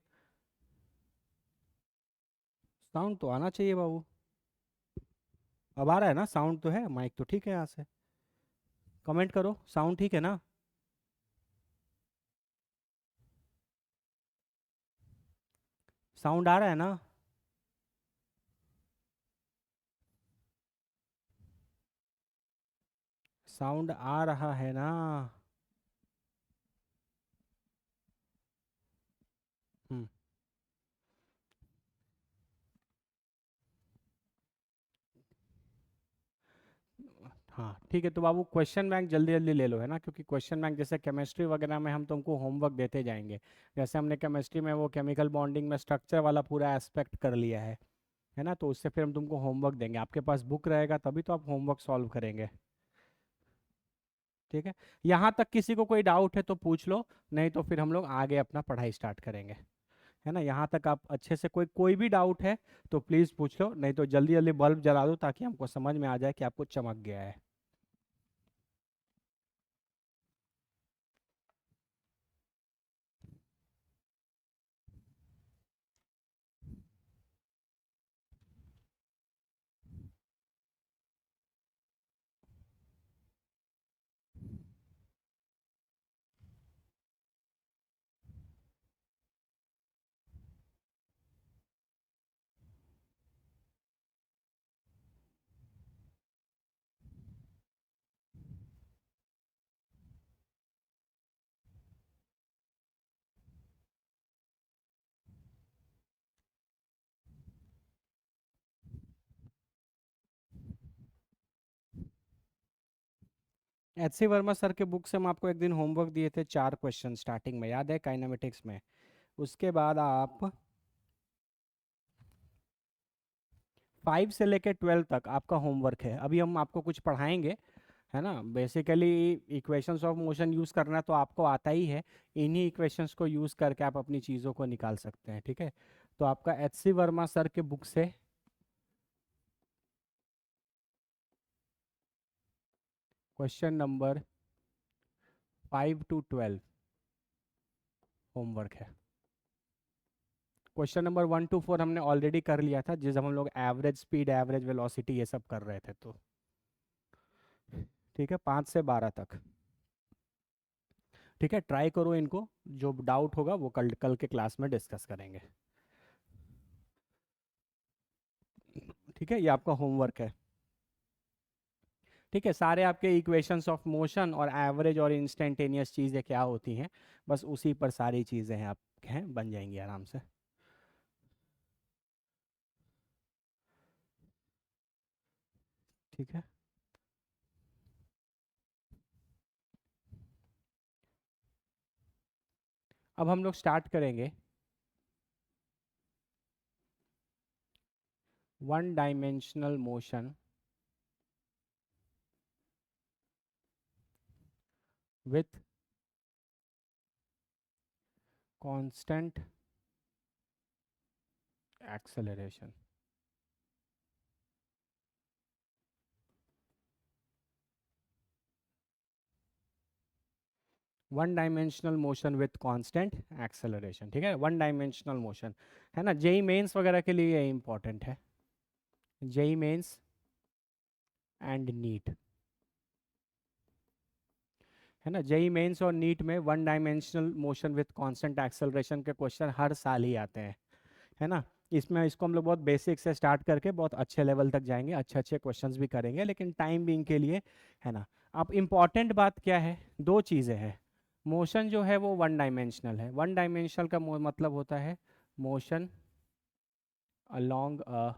साउंड तो आना चाहिए बाबू। अब आ रहा है ना साउंड? तो है, माइक तो ठीक है यहाँ से। कमेंट करो, साउंड ठीक है ना? साउंड आ रहा है ना? साउंड आ रहा है ना? हम्म। हाँ ठीक है, तो बाबू क्वेश्चन बैंक जल्दी जल्दी ले लो, है ना, क्योंकि क्वेश्चन बैंक जैसे केमिस्ट्री वगैरह में हम तुमको होमवर्क देते जाएंगे। जैसे हमने केमिस्ट्री में वो केमिकल बॉन्डिंग में स्ट्रक्चर वाला पूरा एस्पेक्ट कर लिया है ना, तो उससे फिर हम तुमको होमवर्क देंगे। आपके पास बुक रहेगा तभी तो आप होमवर्क सॉल्व करेंगे। ठीक है, यहाँ तक किसी को कोई डाउट है तो पूछ लो, नहीं तो फिर हम लोग आगे अपना पढ़ाई स्टार्ट करेंगे। है ना, यहाँ तक आप अच्छे से, कोई कोई भी डाउट है तो प्लीज़ पूछ लो, नहीं तो जल्दी जल्दी बल्ब जला दो ताकि हमको समझ में आ जाए कि आपको चमक गया है। एच सी वर्मा सर के बुक से हम आपको एक दिन होमवर्क दिए थे, 4 क्वेश्चन स्टार्टिंग में, याद है, काइनेमेटिक्स में। उसके बाद आप 5 से लेकर 12 तक आपका होमवर्क है। अभी हम आपको कुछ पढ़ाएंगे, है ना। Basically equations of motion use करना तो आपको आता ही है, इन्हीं इक्वेशंस को यूज़ करके आप अपनी चीज़ों को निकाल सकते हैं। ठीक है, तो आपका एच सी वर्मा सर के बुक से क्वेश्चन नंबर 5 to 12 होमवर्क है। क्वेश्चन नंबर 1 to 4 हमने ऑलरेडी कर लिया था, जिस हम लोग एवरेज स्पीड, एवरेज वेलोसिटी ये सब कर रहे थे, तो ठीक है, 5 से 12 तक। ठीक है, ट्राई करो इनको, जो डाउट होगा वो कल कल के क्लास में डिस्कस करेंगे। ठीक है, ये आपका होमवर्क है। ठीक है, सारे आपके इक्वेशंस ऑफ मोशन और एवरेज और इंस्टेंटेनियस चीज़ें क्या होती हैं, बस उसी पर सारी चीज़ें हैं, आप हैं बन जाएंगी आराम से। ठीक है, अब हम लोग स्टार्ट करेंगे 1 dimensional motion with constant acceleration. 1 dimensional motion with constant acceleration. ठीक है, 1 डायमेंशनल मोशन, है ना। जेई मेंस वगैरह के लिए ये इंपॉर्टेंट है, जेई मेंस एंड नीट, है ना। जेई मेंस और नीट में 1 dimensional motion with constant acceleration के क्वेश्चन हर साल ही आते हैं, है ना। इसमें इसको हम लोग बहुत बेसिक से स्टार्ट करके बहुत अच्छे लेवल तक जाएंगे, अच्छे अच्छे क्वेश्चंस भी करेंगे, लेकिन टाइम बिंग के लिए, है ना। अब इम्पॉर्टेंट बात क्या है, 2 चीज़ें हैं। मोशन जो है वो 1 डायमेंशनल है। 1 डायमेंशनल का मतलब होता है motion along a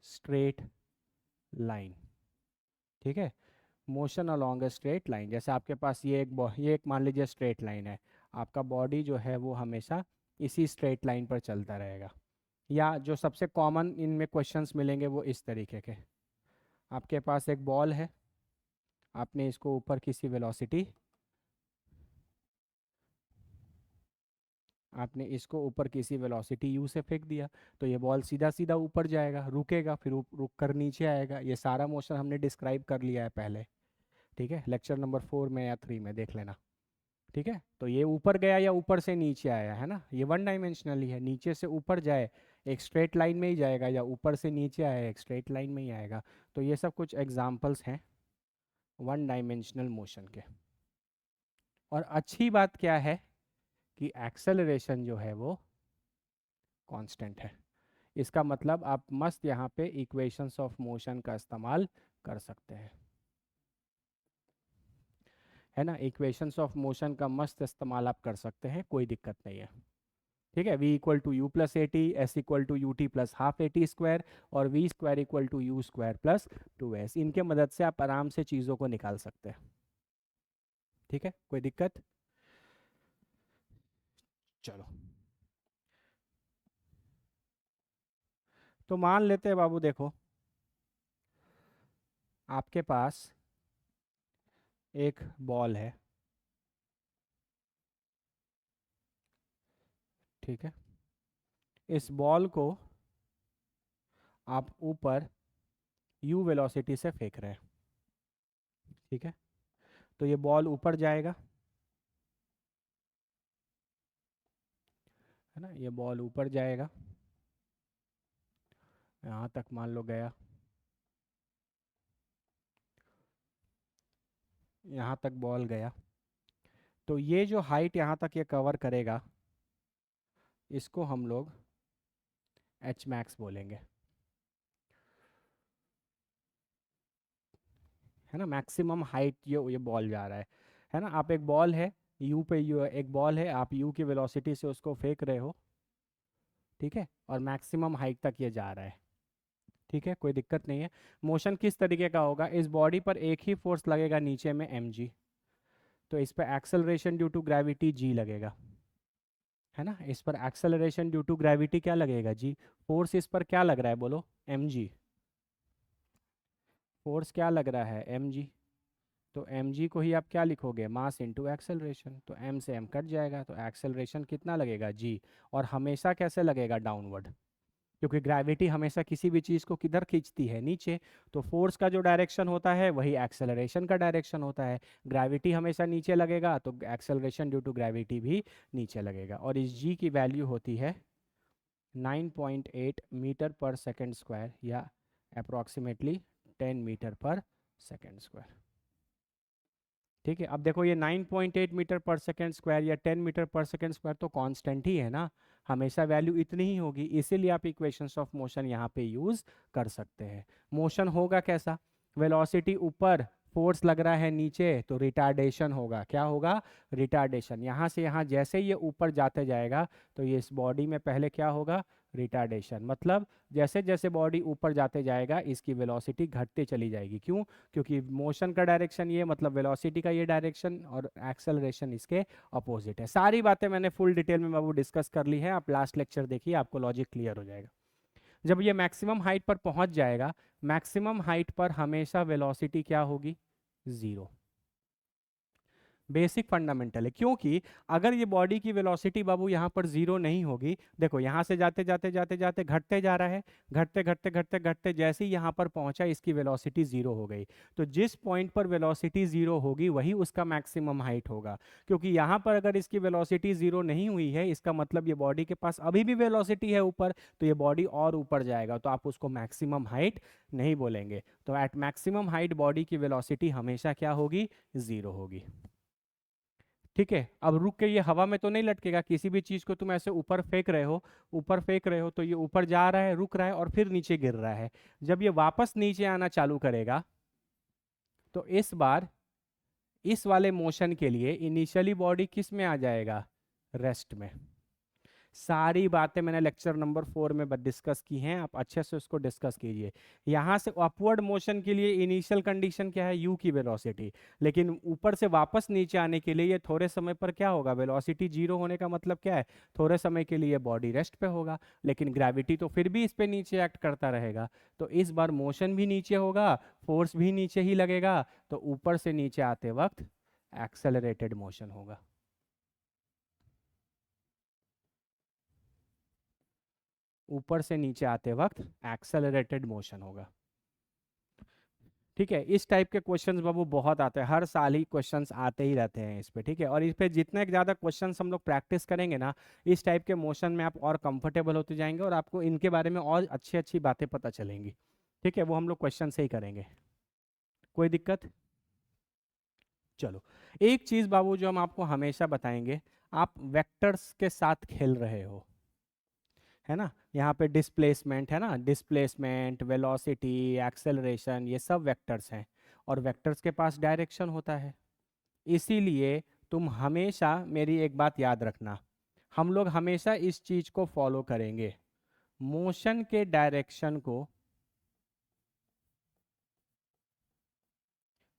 straight line. ठीक है, motion along a straight line, जैसे आपके पास ये एक मान लीजिए स्ट्रेट लाइन है, आपका बॉडी जो है वो हमेशा इसी स्ट्रेट लाइन पर चलता रहेगा। या जो सबसे कॉमन इनमें क्वेश्चंस मिलेंगे वो इस तरीके के, आपके पास एक बॉल है, आपने इसको ऊपर किसी वेलोसिटी, आपने इसको ऊपर किसी वेलोसिटी u से फेंक दिया, तो ये बॉल सीधा सीधा ऊपर जाएगा, रुकेगा, फिर रुक कर नीचे आएगा। ये सारा मोशन हमने डिस्क्राइब कर लिया है पहले, ठीक है, लेक्चर नंबर 4 में या 3 में देख लेना। ठीक है, तो ये ऊपर गया या ऊपर से नीचे आया, है ना, ये 1 डायमेंशनल ही है। नीचे से ऊपर जाए एक स्ट्रेट लाइन में ही जाएगा, या ऊपर से नीचे आए एक स्ट्रेट लाइन में ही आएगा। तो ये सब कुछ एग्जाम्पल्स हैं 1 डायमेंशनल मोशन के। और अच्छी बात क्या है कि एक्सेलरेशन जो है वो कांस्टेंट है। इसका मतलब आप मस्त यहाँ पे इक्वेशंस ऑफ मोशन का इस्तेमाल कर सकते हैं, है ना। इक्वेशंस ऑफ मोशन का मस्त इस्तेमाल आप कर सकते हैं, कोई दिक्कत नहीं है। ठीक है, v equal to u plus a t, s equal to u t plus half a t square, और v square equal to u square plus 2s, इनके मदद से आप आराम से चीज़ों को निकाल सकते हैं। ठीक है, कोई दिक्कत। चलो, तो मान लेते हैं बाबू, देखो आपके पास एक बॉल है, ठीक है। इस बॉल को आप ऊपर u वेलोसिटी से फेंक रहे हैं, ठीक है। तो ये बॉल ऊपर जाएगा, है ना, ये बॉल ऊपर जाएगा, यहाँ तक मान लो गया, यहाँ तक बॉल गया। तो ये जो हाइट यहाँ तक ये कवर करेगा, इसको हम लोग एच मैक्स बोलेंगे, है ना। मैक्सिमम हाइट ये बॉल जा रहा है ना। आप एक बॉल है, यू पे यू एक बॉल है, आप यू की वेलोसिटी से उसको फेंक रहे हो, ठीक है, और मैक्सिमम हाइट तक ये जा रहा है, ठीक है, कोई दिक्कत नहीं है। मोशन किस तरीके का होगा, इस बॉडी पर एक ही फोर्स लगेगा नीचे में mg, तो इस पर acceleration due to gravity g लगेगा, है ना। इस पर एक्सेलरेशन ड्यू टू ग्रेविटी क्या लगेगा, g। फोर्स इस पर क्या लग रहा है बोलो, mg। फोर्स क्या लग रहा है, mg। तो mg को ही आप क्या लिखोगे, मास इनटू एक्सेलरेशन, तो m से m कट जाएगा, तो एक्सेलरेशन कितना लगेगा, g। और हमेशा कैसे लगेगा, डाउनवर्ड, क्योंकि ग्रेविटी हमेशा किसी भी चीज़ को किधर खींचती है, नीचे। तो फोर्स का जो डायरेक्शन होता है वही एक्सेलरेशन का डायरेक्शन होता है। ग्रेविटी हमेशा नीचे लगेगा, तो एक्सेलरेशन ड्यू टू ग्रेविटी भी नीचे लगेगा। और इस g की वैल्यू होती है 9.8 मीटर पर सेकेंड स्क्वायर, या approximately 10 metre per second square, ठीक है। अब देखो ये 9.8 मीटर पर सेकेंड स्क्वायर या 10 मीटर पर सेकेंड स्क्वायर तो कांस्टेंट ही है ना, हमेशा वैल्यू इतनी ही होगी, इसीलिए आप इक्वेशंस ऑफ मोशन यहाँ पे यूज कर सकते हैं। मोशन होगा कैसा, वेलोसिटी ऊपर, फोर्स लग रहा है नीचे, तो रिटार्डेशन होगा, क्या होगा, रिटार्डेशन। यहाँ से यहाँ जैसे ये ऊपर जाते जाएगा, तो ये इस बॉडी में पहले क्या होगा, रिटार्डेशन। मतलब जैसे जैसे बॉडी ऊपर जाते जाएगा इसकी वेलोसिटी घटते चली जाएगी, क्यों, क्योंकि मोशन का डायरेक्शन ये, मतलब वेलोसिटी का ये डायरेक्शन, और एक्सेलरेशन इसके अपोजिट है। सारी बातें मैंने फुल डिटेल में बाबू डिस्कस कर ली है, आप लास्ट लेक्चर देखिए, आपको लॉजिक क्लियर हो जाएगा। जब ये मैक्सिमम हाइट पर पहुंच जाएगा, मैक्सिमम हाइट पर हमेशा वेलोसिटी क्या होगी, जीरो। बेसिक फंडामेंटल है, क्योंकि अगर ये बॉडी की वेलोसिटी बाबू यहाँ पर जीरो नहीं होगी, देखो यहाँ से जाते जाते जाते जाते घटते जा रहा है, घटते घटते घटते घटते जैसे ही यहाँ पर पहुँचा इसकी वेलोसिटी जीरो हो गई। तो जिस पॉइंट पर वेलोसिटी जीरो होगी वही उसका मैक्सिमम हाइट होगा, क्योंकि यहाँ पर अगर इसकी वेलोसिटी जीरो नहीं हुई है, इसका मतलब ये बॉडी के पास अभी भी वेलोसिटी है ऊपर, तो ये बॉडी और ऊपर जाएगा, तो आप उसको मैक्सिमम हाइट नहीं बोलेंगे। तो एट मैक्सिमम हाइट बॉडी की वेलोसिटी हमेशा क्या होगी, जीरो होगी, ठीक है। अब रुक के ये हवा में तो नहीं लटकेगा, किसी भी चीज को तुम ऐसे ऊपर फेंक रहे हो, ऊपर फेंक रहे हो, तो ये ऊपर जा रहा है, रुक रहा है, और फिर नीचे गिर रहा है। जब ये वापस नीचे आना चालू करेगा, तो इस बार इस वाले मोशन के लिए इनिशियली बॉडी किस में आ जाएगा, रेस्ट में। सारी बातें मैंने लेक्चर नंबर 4 में डिस्कस की हैं, आप अच्छे से उसको डिस्कस कीजिए। यहाँ से अपवर्ड मोशन के लिए इनिशियल कंडीशन क्या है, यू की वेलोसिटी, लेकिन ऊपर से वापस नीचे आने के लिए ये थोड़े समय पर क्या होगा, वेलोसिटी जीरो होने का मतलब क्या है, थोड़े समय के लिए बॉडी रेस्ट पे होगा, लेकिन ग्रेविटी तो फिर भी इस पे नीचे एक्ट करता रहेगा। तो इस बार मोशन भी नीचे होगा, फोर्स भी नीचे ही लगेगा, तो ऊपर से नीचे आते वक्त एक्सेलरेटेड मोशन होगा। ऊपर से नीचे आते वक्त एक्सेलरेटेड मोशन होगा, ठीक है। इस टाइप के क्वेश्चंस बाबू बहुत आते हैं, हर साल ही क्वेश्चंस आते ही रहते हैं इस पे, ठीक है। और इस पे जितने ज़्यादा क्वेश्चंस हम लोग प्रैक्टिस करेंगे ना, इस टाइप के मोशन में आप और कंफर्टेबल होते जाएंगे, और आपको इनके बारे में और अच्छी अच्छी बातें पता चलेंगी, ठीक है। वो हम लोग क्वेश्चन से ही करेंगे, कोई दिक्कत। चलो, एक चीज़ बाबू जो हम आपको हमेशा बताएंगे, आप वेक्टर्स के साथ खेल रहे हो, है ना। यहाँ पे डिस्प्लेसमेंट है ना, डिस्प्लेसमेंट, वेलोसिटी, एक्सेलरेशन, ये सब वेक्टर्स हैं, और वेक्टर्स के पास डायरेक्शन होता है। इसीलिए तुम हमेशा मेरी एक बात याद रखना, हम लोग हमेशा इस चीज को फॉलो करेंगे, मोशन के डायरेक्शन को,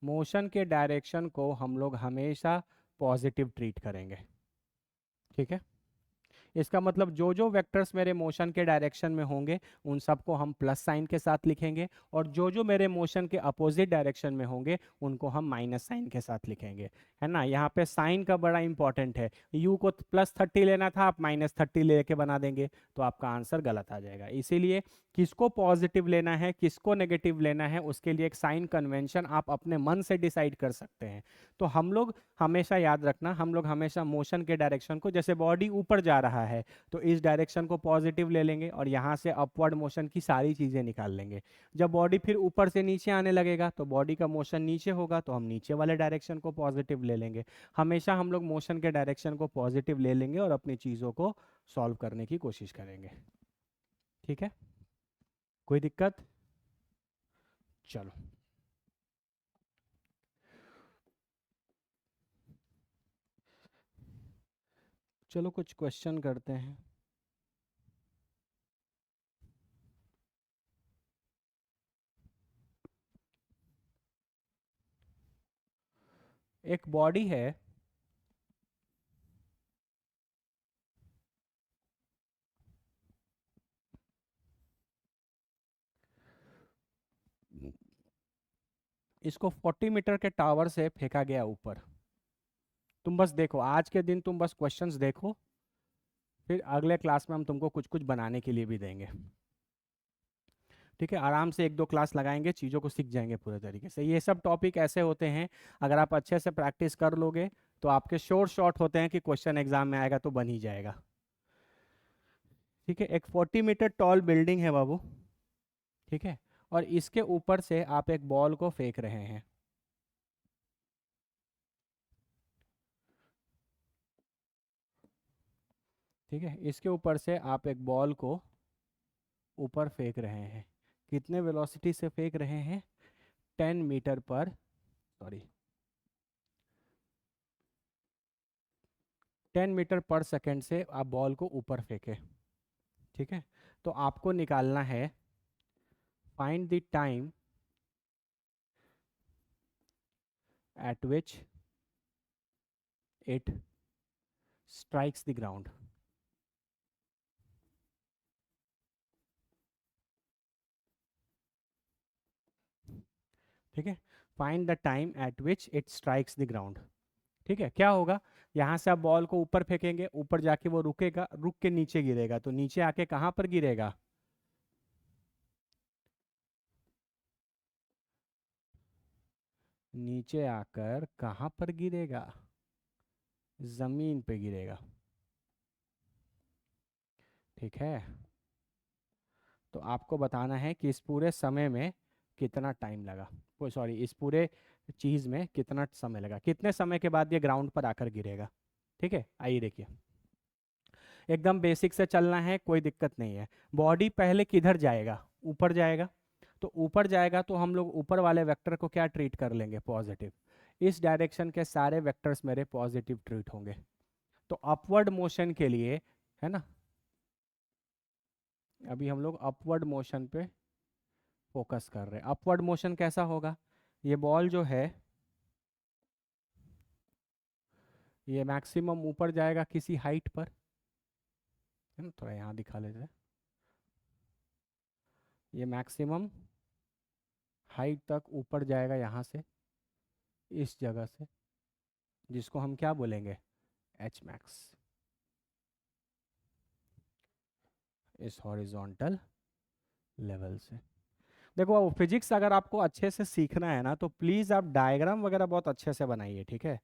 मोशन के डायरेक्शन को हम लोग हमेशा पॉजिटिव ट्रीट करेंगे, ठीक है। इसका मतलब जो जो वेक्टर्स मेरे मोशन के डायरेक्शन में होंगे उन सबको हम प्लस साइन के साथ लिखेंगे, और जो जो मेरे मोशन के अपोजिट डायरेक्शन में होंगे उनको हम माइनस साइन के साथ लिखेंगे, है ना। यहाँ पे साइन का बड़ा इंपॉर्टेंट है, यू को +30 लेना था, आप -30 लेके बना देंगे तो आपका आंसर गलत आ जाएगा। इसीलिए किसको पॉजिटिव लेना है किसको नेगेटिव लेना है उसके लिए एक साइन कन्वेंशन आप अपने मन से डिसाइड कर सकते हैं। तो हम लोग हमेशा याद रखना, हम लोग हमेशा मोशन के डायरेक्शन को, जैसे बॉडी ऊपर जा रहा है तो इस डायरेक्शन को पॉजिटिव ले लेंगे और यहाँ से अपवर्ड मोशन की सारी चीज़ें निकाल लेंगे। जब बॉडी फिर ऊपर से नीचे आने लगेगा तो बॉडी का मोशन नीचे होगा तो हम नीचे वाले डायरेक्शन को पॉजिटिव ले लेंगे। हमेशा हम लोग मोशन के डायरेक्शन को पॉजिटिव ले लेंगे और अपनी चीज़ों को सॉल्व करने की कोशिश करेंगे। ठीक है, कोई दिक्कत? चलो, चलो कुछ क्वेश्चन करते हैं। एक बॉडी है, इसको 40 मीटर के टावर से फेंका गया ऊपर। तुम बस देखो, आज के दिन तुम बस क्वेश्चंस देखो, फिर अगले क्लास में हम तुमको कुछ कुछ बनाने के लिए भी देंगे। ठीक है, आराम से 1-2 क्लास लगाएंगे, चीज़ों को सीख जाएंगे पूरे तरीके से। ये सब टॉपिक ऐसे होते हैं, अगर आप अच्छे से प्रैक्टिस कर लोगे तो आपके शॉर्ट होते हैं कि क्वेश्चन एग्जाम में आएगा तो बन ही जाएगा। ठीक है, एक 40 मीटर टॉल बिल्डिंग है बाबू, ठीक है, और इसके ऊपर से आप एक बॉल को फेंक रहे हैं। ठीक है, इसके ऊपर से आप एक बॉल को ऊपर फेंक रहे हैं। कितने वेलोसिटी से फेंक रहे हैं? 10 मीटर पर, सॉरी 10 मीटर पर सेकेंड से आप बॉल को ऊपर फेंके। ठीक है, तो आपको निकालना है find the time eight which it strikes the ground. ठीक है, find the time eight which it strikes the ground. ठीक है, क्या होगा, यहाँ से आप बॉल को ऊपर फेंकेंगे, ऊपर जाके वो रुकेगा, रुक के नीचे गिरेगा, तो नीचे आके कहाँ पर गिरेगा? नीचे आकर कहाँ पर गिरेगा? जमीन पे गिरेगा। ठीक है, तो आपको बताना है कि इस पूरे समय में कितना टाइम लगा, वो सॉरी इस पूरे चीज़ में कितना समय लगा, कितने समय के बाद ये ग्राउंड पर आकर गिरेगा। ठीक है, आइए देखिए, एकदम बेसिक से चलना है, कोई दिक्कत नहीं है। बॉडी पहले किधर जाएगा? ऊपर जाएगा, तो ऊपर जाएगा तो हम लोग ऊपर वाले वेक्टर को क्या ट्रीट कर लेंगे? पॉजिटिव। इस डायरेक्शन के सारे वेक्टर्स मेरे पॉजिटिव ट्रीट होंगे। तो अपवर्ड मोशन के लिए, है ना, अभी हम लोग अपवर्ड मोशन पे फोकस कर रहे हैं। अपवर्ड मोशन कैसा होगा? ये बॉल जो है ये मैक्सिमम ऊपर जाएगा किसी हाइट पर, है ना, थोड़ा यहाँ दिखा लेते हैं, ये मैक्सिमम हाइट तक ऊपर जाएगा यहाँ से, इस जगह से, जिसको हम क्या बोलेंगे? एच मैक्स, इस हॉरिजॉन्टल लेवल से। देखो वो फिजिक्स अगर आपको अच्छे से सीखना है ना तो प्लीज़ आप डायग्राम वगैरह बहुत अच्छे से बनाइए। ठीक है,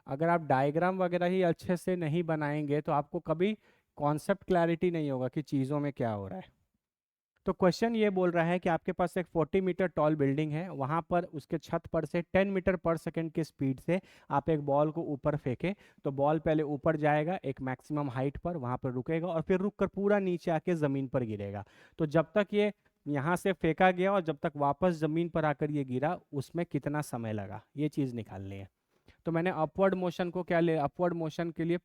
अगर आप डायग्राम वगैरह ही अच्छे से नहीं बनाएंगे तो आपको कभी कॉन्सेप्ट क्लैरिटी नहीं होगा कि चीज़ों में क्या हो रहा है। तो क्वेश्चन ये बोल रहा है कि आपके पास एक 40 मीटर टॉल बिल्डिंग है, वहाँ पर उसके छत पर से 10 मीटर पर सेकंड की स्पीड से आप एक बॉल को ऊपर फेंके, तो बॉल पहले ऊपर जाएगा एक मैक्सिमम हाइट पर, वहाँ पर रुकेगा और फिर रुक कर पूरा नीचे आके ज़मीन पर गिरेगा। तो जब तक ये यहाँ से फेंका गया और जब तक वापस ज़मीन पर आकर ये गिरा उसमें कितना समय लगा, ये चीज़ निकालनी है। तो मैंने अपवर्ड मोशन को क्या ले, अपवर्ड मोशन के लिए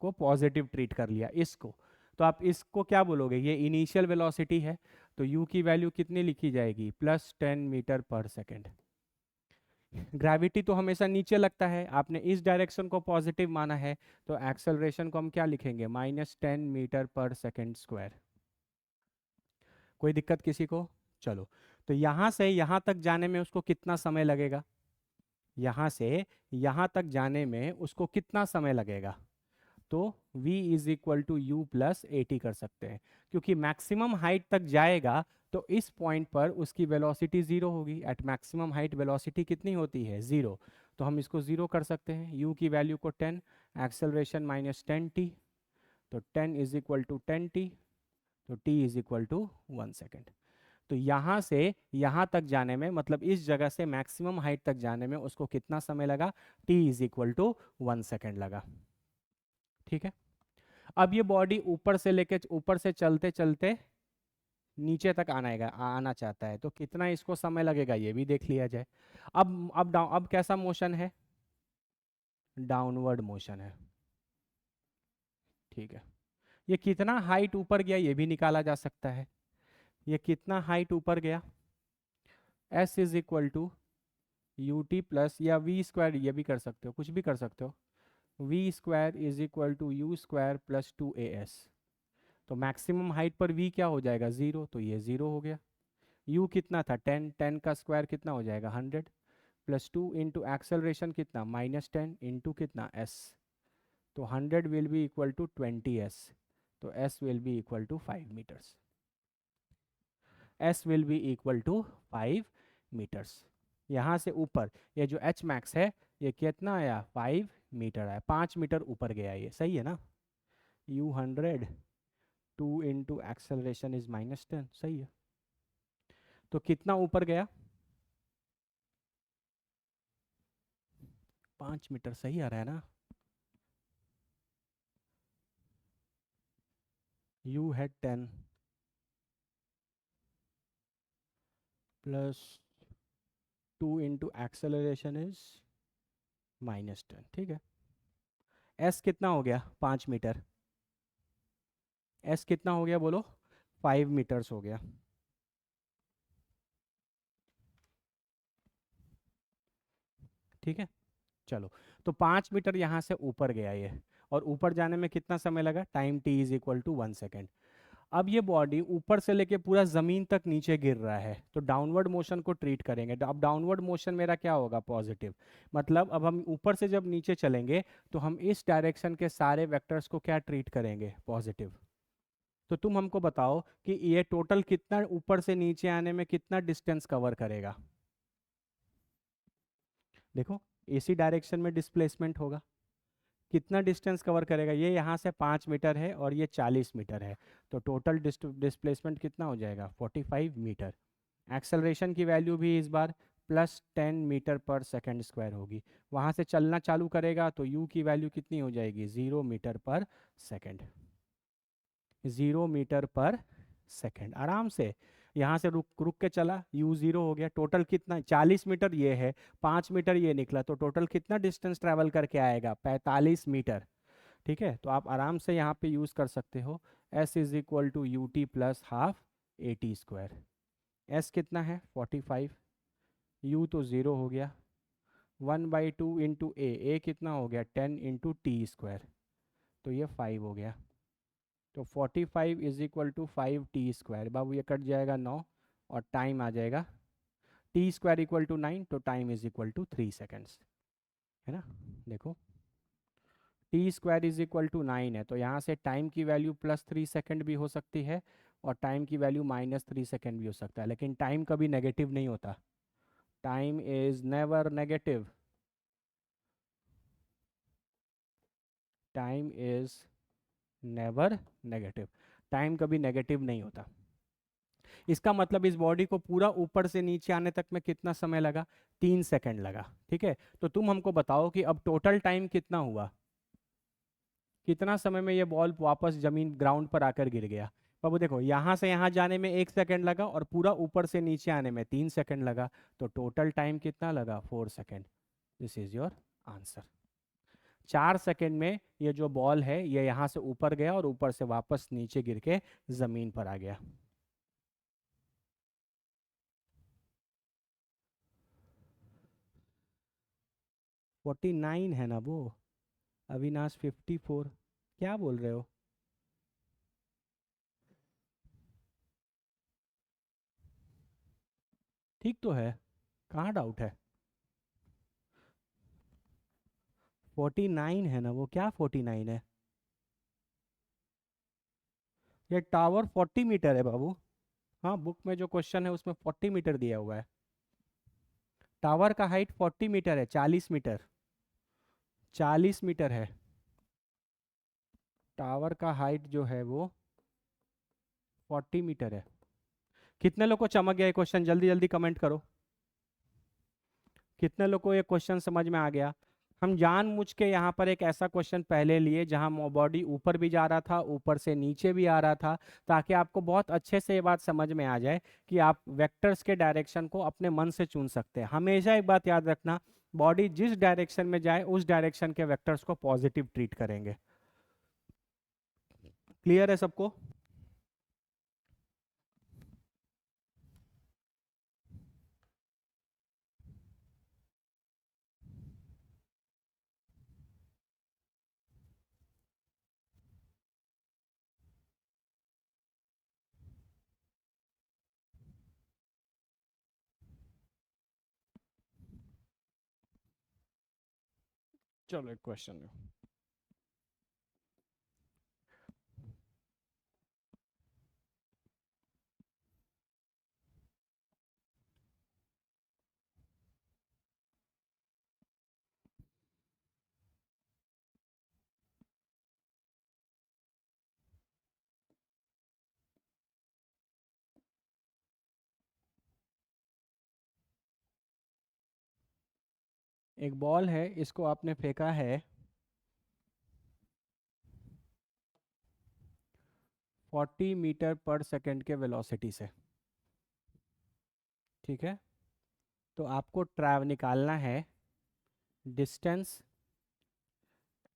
को पॉजिटिव ट्रीट कर लिया इसको, तो आप इसको क्या बोलोगे? ये इनिशियल वेलोसिटी है, तो u की वैल्यू कितनी लिखी जाएगी? +10 मीटर पर सेकेंड। ग्रेविटी तो हमेशा नीचे लगता है, आपने इस डायरेक्शन को पॉजिटिव माना है, तो एक्सेलरेशन को हम क्या लिखेंगे, -10 मीटर/सेकंड स्क्वायर। कोई दिक्कत किसी को? चलो, तो यहाँ से यहाँ तक जाने में उसको कितना समय लगेगा, यहाँ से यहाँ तक जाने में उसको कितना समय लगेगा, तो v is equal to u plus a t कर सकते हैं, क्योंकि मैक्सिमम हाइट तक जाएगा तो इस पॉइंट पर उसकी वेलोसिटी जीरो होगी। एट मैक्सिमम हाइट वेलोसिटी कितनी होती है, जीरो। तो हम इसको जीरो कर सकते हैं, u की वैल्यू को 10, एक्सेलरेशन -10t, तो 10 इज इक्वल टू 10t, तो t is equal to 1 second. तो यहाँ से यहाँ तक जाने में, मतलब इस जगह से मैक्सिमम हाइट तक जाने में उसको कितना समय लगा, t is equal to 1 second लगा। ठीक है, अब ये बॉडी ऊपर से लेके ऊपर से चलते चलते नीचे तक आना चाहता है, तो कितना इसको समय लगेगा ये भी देख लिया जाए। अब कैसा मोशन है, डाउनवर्ड मोशन है। ठीक है, ये कितना हाइट ऊपर गया ये भी निकाला जा सकता है। ये कितना हाइट ऊपर गया, s is equal to u t plus, या वी स्क्वायर, ये भी कर सकते हो, कुछ भी कर सकते हो, v square is equal to u square plus 2as। तो मैक्सिमम हाइट पर v क्या हो जाएगा, जीरो, तो ये जीरो हो गया। u कितना था, 10, 10 का स्क्वायर कितना हो जाएगा, 100, प्लस 2 इंटू एक्सेलरेशन कितना, -10 इंटू कितना s, तो 100 will be equal to 20s, तो s will be equal to 5 metres, s will be equal to 5 metres. यहाँ से ऊपर ये जो h मैक्स है ये कितना आया, 5 मीटर आया, 5 मीटर ऊपर गया, ये सही है ना। u 100, 2 इंटू एक्सेलरेशन इज -10, सही है। तो कितना ऊपर गया, 5 मीटर, सही आ रहा है ना। u है 10 प्लस 2 इंटू एक्सेलरेशन इज -10, ठीक है। s कितना हो गया, 5 मीटर, s कितना हो गया बोलो, 5 मीटर्स हो गया। ठीक है, चलो, तो 5 मीटर यहाँ से ऊपर गया ये, और ऊपर जाने में कितना समय लगा, time t is equal to 1 second. अब ये बॉडी ऊपर से लेके पूरा जमीन तक नीचे गिर रहा है, तो डाउनवर्ड मोशन को ट्रीट करेंगे। अब डाउनवर्ड मोशन मेरा क्या होगा, पॉजिटिव। मतलब अब हम ऊपर से जब नीचे चलेंगे तो हम इस डायरेक्शन के सारे वेक्टर्स को क्या ट्रीट करेंगे, पॉजिटिव। तो तुम हमको बताओ कि ये टोटल कितना ऊपर से नीचे आने में कितना डिस्टेंस कवर करेगा। देखो, इसी डायरेक्शन में डिस्प्लेसमेंट होगा, कितना डिस्टेंस कवर करेगा, ये यहाँ से 5 मीटर है और ये 40 मीटर है, तो टोटल डिस्प्लेसमेंट कितना हो जाएगा, 45 मीटर। एक्सेलरेशन की वैल्यू भी इस बार +10 मीटर/सेकंड स्क्वायर होगी। वहाँ से चलना चालू करेगा तो u की वैल्यू कितनी हो जाएगी, 0 metre per second, 0 metre per second. आराम से यहाँ से रुक रुक के चला, u 0 हो गया। टोटल कितना, 40 मीटर ये है, 5 मीटर ये निकला, तो टोटल कितना डिस्टेंस ट्रैवल करके आएगा, 45 मीटर। ठीक है, तो आप आराम से यहाँ पे यूज़ कर सकते हो, s is equal to u t plus half a t square. s कितना है, 45, u तो 0 हो गया, 1/2 इंटू ए कितना हो गया, 10 इंटू टी स्क्वायर, तो ये 5 हो गया। तो 45 इज इक्वल टू 5t², बाबू ये कट जाएगा 9, और टाइम आ जाएगा t² इक्वल टू 9, तो time is equal to 3 seconds, है ना। देखो, t² इज इक्वल टू 9 है, तो यहाँ से टाइम की वैल्यू +3 सेकेंड भी हो सकती है और टाइम की वैल्यू -3 सेकेंड भी हो सकता है, लेकिन टाइम कभी नेगेटिव नहीं होता, time is never negative, time is never negative, time कभी नेगेटिव नहीं होता। इसका मतलब इस बॉडी को पूरा ऊपर से नीचे आने तक में कितना समय लगा, 3 सेकंड लगा। ठीक है, तो तुम हमको बताओ कि अब टोटल टाइम कितना हुआ, कितना समय में ये बॉल वापस जमीन ग्राउंड पर आकर गिर गया। बाबू देखो, यहाँ से यहाँ जाने में 1 सेकंड लगा और पूरा ऊपर से नीचे आने में 3 सेकंड लगा, तो टोटल टाइम कितना लगा, 4 second. This is your answer. 4 second में ये जो बॉल है ये यहाँ से ऊपर गया और ऊपर से वापस नीचे गिर के जमीन पर आ गया। 49 है ना वो। अविनाश 54, क्या बोल रहे हो? ठीक तो है, कहाँ डाउट है? 49 है ना वो, क्या 49 है? ये टावर 40 मीटर है बाबू। हाँ, बुक में जो क्वेश्चन है उसमें 40 मीटर दिया हुआ है। टावर का हाइट 40 मीटर है, 40 मीटर, 40 मीटर है। टावर का हाइट जो है वो 40 मीटर है। कितने लोग को चमक गया ये क्वेश्चन? जल्दी जल्दी कमेंट करो। कितने लोग को ये क्वेश्चन समझ में आ गया? हम जानबूझ के यहाँ पर एक ऐसा क्वेश्चन पहले लिए जहाँ बॉडी ऊपर भी जा रहा था, ऊपर से नीचे भी आ रहा था, ताकि आपको बहुत अच्छे से ये बात समझ में आ जाए कि आप वेक्टर्स के डायरेक्शन को अपने मन से चुन सकते हैं। हमेशा एक बात याद रखना, बॉडी जिस डायरेक्शन में जाए उस डायरेक्शन के वेक्टर्स को पॉजिटिव ट्रीट करेंगे। क्लियर है सबको? चलो एक क्वेश्चन। एक बॉल है, इसको आपने फेंका है 40 मीटर पर सेकंड के वेलोसिटी से। ठीक है, तो आपको ट्रैव निकालना है distance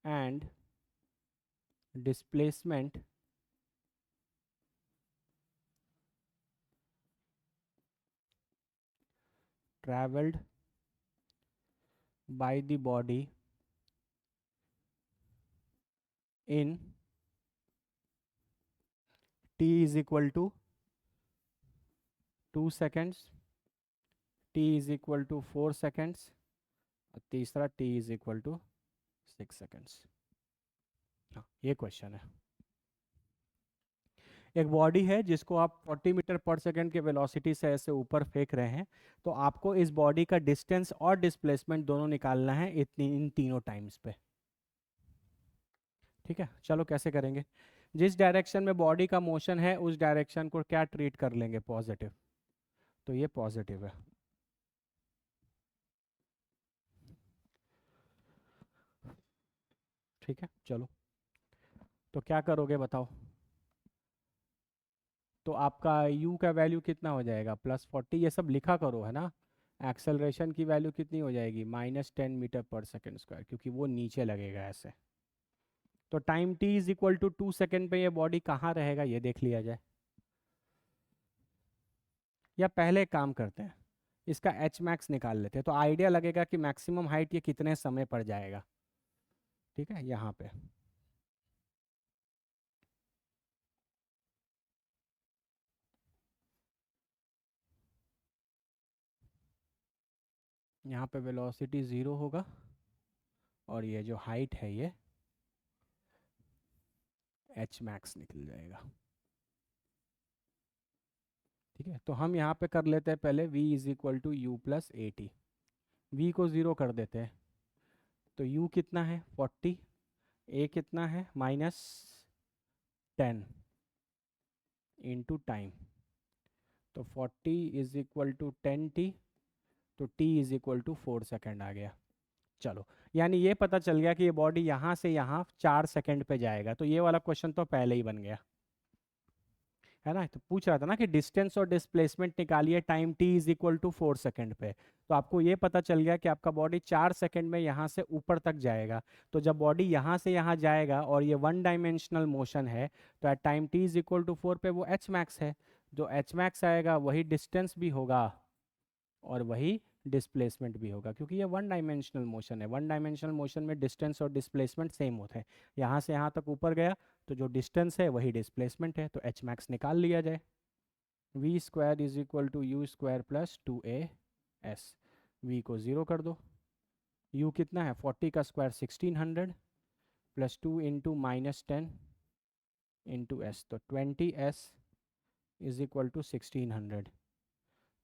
and displacement travelled by the body in t is equal to 2 seconds, t is equal to 4 seconds, और तीसरा t is equal to 6 seconds. हाँ, ये क्वेश्चन है। एक बॉडी है जिसको आप 40 मीटर पर सेकंड के वेलोसिटी से ऐसे ऊपर फेंक रहे हैं, तो आपको इस बॉडी का डिस्टेंस और डिस्प्लेसमेंट दोनों निकालना है इन तीनों टाइम्स पे। ठीक है, चलो कैसे करेंगे? जिस डायरेक्शन में बॉडी का मोशन है उस डायरेक्शन को क्या ट्रीट कर लेंगे? पॉजिटिव। तो ये पॉजिटिव है। ठीक है, चलो तो क्या करोगे बताओ? तो आपका u का वैल्यू कितना हो जाएगा? +40, ये सब लिखा करो, है ना। एक्सेलरेशन की वैल्यू कितनी हो जाएगी? -10 मीटर पर सेकेंड स्क्वायर, क्योंकि वो नीचे लगेगा ऐसे। तो time t is equal to 2 second पे ये बॉडी कहाँ रहेगा ये देख लिया जाए। या पहले एक काम करते हैं, इसका एच मैक्स निकाल लेते हैं, तो आइडिया लगेगा कि मैक्सिमम हाइट ये कितने समय पर जाएगा। ठीक है, यहाँ पे यहाँ पे वेलोसिटी 0 होगा, और ये जो हाइट है ये एच मैक्स निकल जाएगा। ठीक है, तो हम यहाँ पे कर लेते हैं पहले v is equal to u plus a t. V को 0 कर देते हैं, तो u कितना है? 40, a कितना है? -10 इंटू टाइम, तो 40 इज इक्वल टू 10t, तो t is equal to 4 second आ गया। चलो, यानी ये पता चल गया कि ये बॉडी यहाँ से यहाँ 4 सेकेंड पे जाएगा, तो ये वाला क्वेश्चन तो पहले ही बन गया, है ना। तो पूछ रहा था ना कि डिस्टेंस और डिस्प्लेसमेंट निकालिए time t is equal to 4 second पे, तो आपको ये पता चल गया कि आपका बॉडी 4 सेकेंड में यहाँ से ऊपर तक जाएगा। तो जब बॉडी यहाँ से यहाँ जाएगा और ये 1 डायमेंशनल मोशन है, तो at time t is equal to 4 पे वो एच मैक्स है। जो एच मैक्स आएगा वही डिस्टेंस भी होगा और वही डिस्प्लेसमेंट भी होगा, क्योंकि ये वन डायमेंशनल मोशन है। वन डायमेंशनल मोशन में डिस्टेंस और डिस्प्लेसमेंट सेम होते हैं। यहाँ से यहाँ तक ऊपर गया तो जो डिस्टेंस है वही डिस्प्लेसमेंट है, तो एच मैक्स निकाल लिया जाए। V square is equal to u square plus 2a s। V को ज़ीरो कर दो। यू कितना है, 40 का स्क्वायर 1600 प्लस 2 इंटू -10 इंटू एस, तो 20s इज इक्वल टू 1600।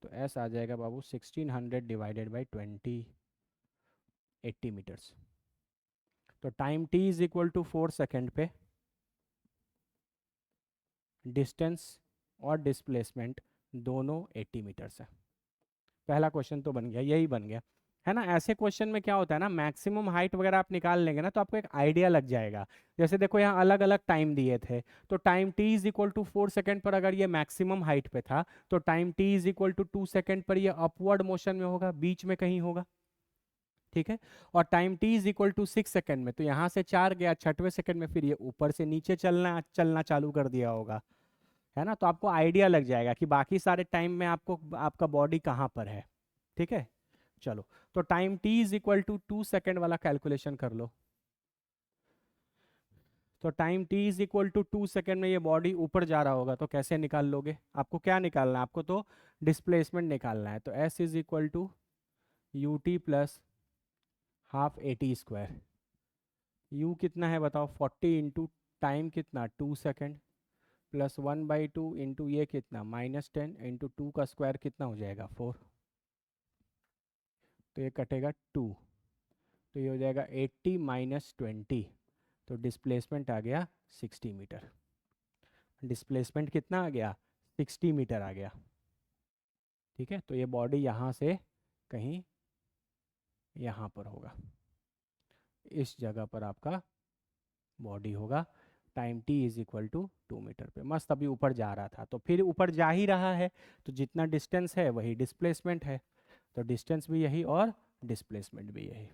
तो एस आ जाएगा बाबू 1600 डिवाइडेड बाई 20, 80 मीटर्स। तो time t is equal to 4 second पे डिस्टेंस और डिस्प्लेसमेंट दोनों 80 मीटर्स है। पहला क्वेश्चन तो बन गया, यही बन गया है ना। ऐसे क्वेश्चन में क्या होता है ना, मैक्सिमम हाइट वगैरह आप निकाल लेंगे ना तो आपको एक आइडिया लग जाएगा। जैसे देखो यहाँ अलग अलग टाइम दिए थे, तो time t is equal to 4 second पर अगर ये मैक्सिमम हाइट पे था तो time t is equal to 2 second पर ये अपवर्ड मोशन में होगा, बीच में कहीं होगा। ठीक है। और time t is equal to 6 second में, तो यहाँ से 4 गया, छठवें सेकेंड में फिर ये ऊपर से नीचे चलना चलना चालू कर दिया होगा, है ना। तो आपको आइडिया लग जाएगा कि बाकी सारे टाइम में आपको आपका बॉडी कहाँ पर है। ठीक है। चलो, तो time t is equal to 2 second वाला कैलकुलेशन कर लो। तो time t is equal to 2 second में ये बॉडी ऊपर जा रहा होगा, तो कैसे निकाल लोगे? आपको क्या निकालना है? आपको तो डिस्प्लेसमेंट निकालना है। तो s is equal to u t plus half a t square. u कितना है बताओ, 40 इंटू टाइम कितना 2 सेकेंड प्लस 1/2 इंटू ये कितना -10 इंटू 2 का स्क्वायर कितना हो जाएगा 4। तो ये कटेगा 2, तो ये हो जाएगा 80 माइनस 20, तो डिस्प्लेसमेंट आ गया 60 मीटर। डिस्प्लेसमेंट कितना आ गया, 60 मीटर आ गया। ठीक है। तो ये बॉडी यहाँ से कहीं यहाँ पर होगा, इस जगह पर आपका बॉडी होगा। Time t is equal to 2 metre पे मस्त अभी ऊपर जा रहा था, तो फिर ऊपर जा ही रहा है, तो जितना डिस्टेंस है वही डिस्प्लेसमेंट है, तो डिस्टेंस भी यही और डिस्प्लेसमेंट भी यही।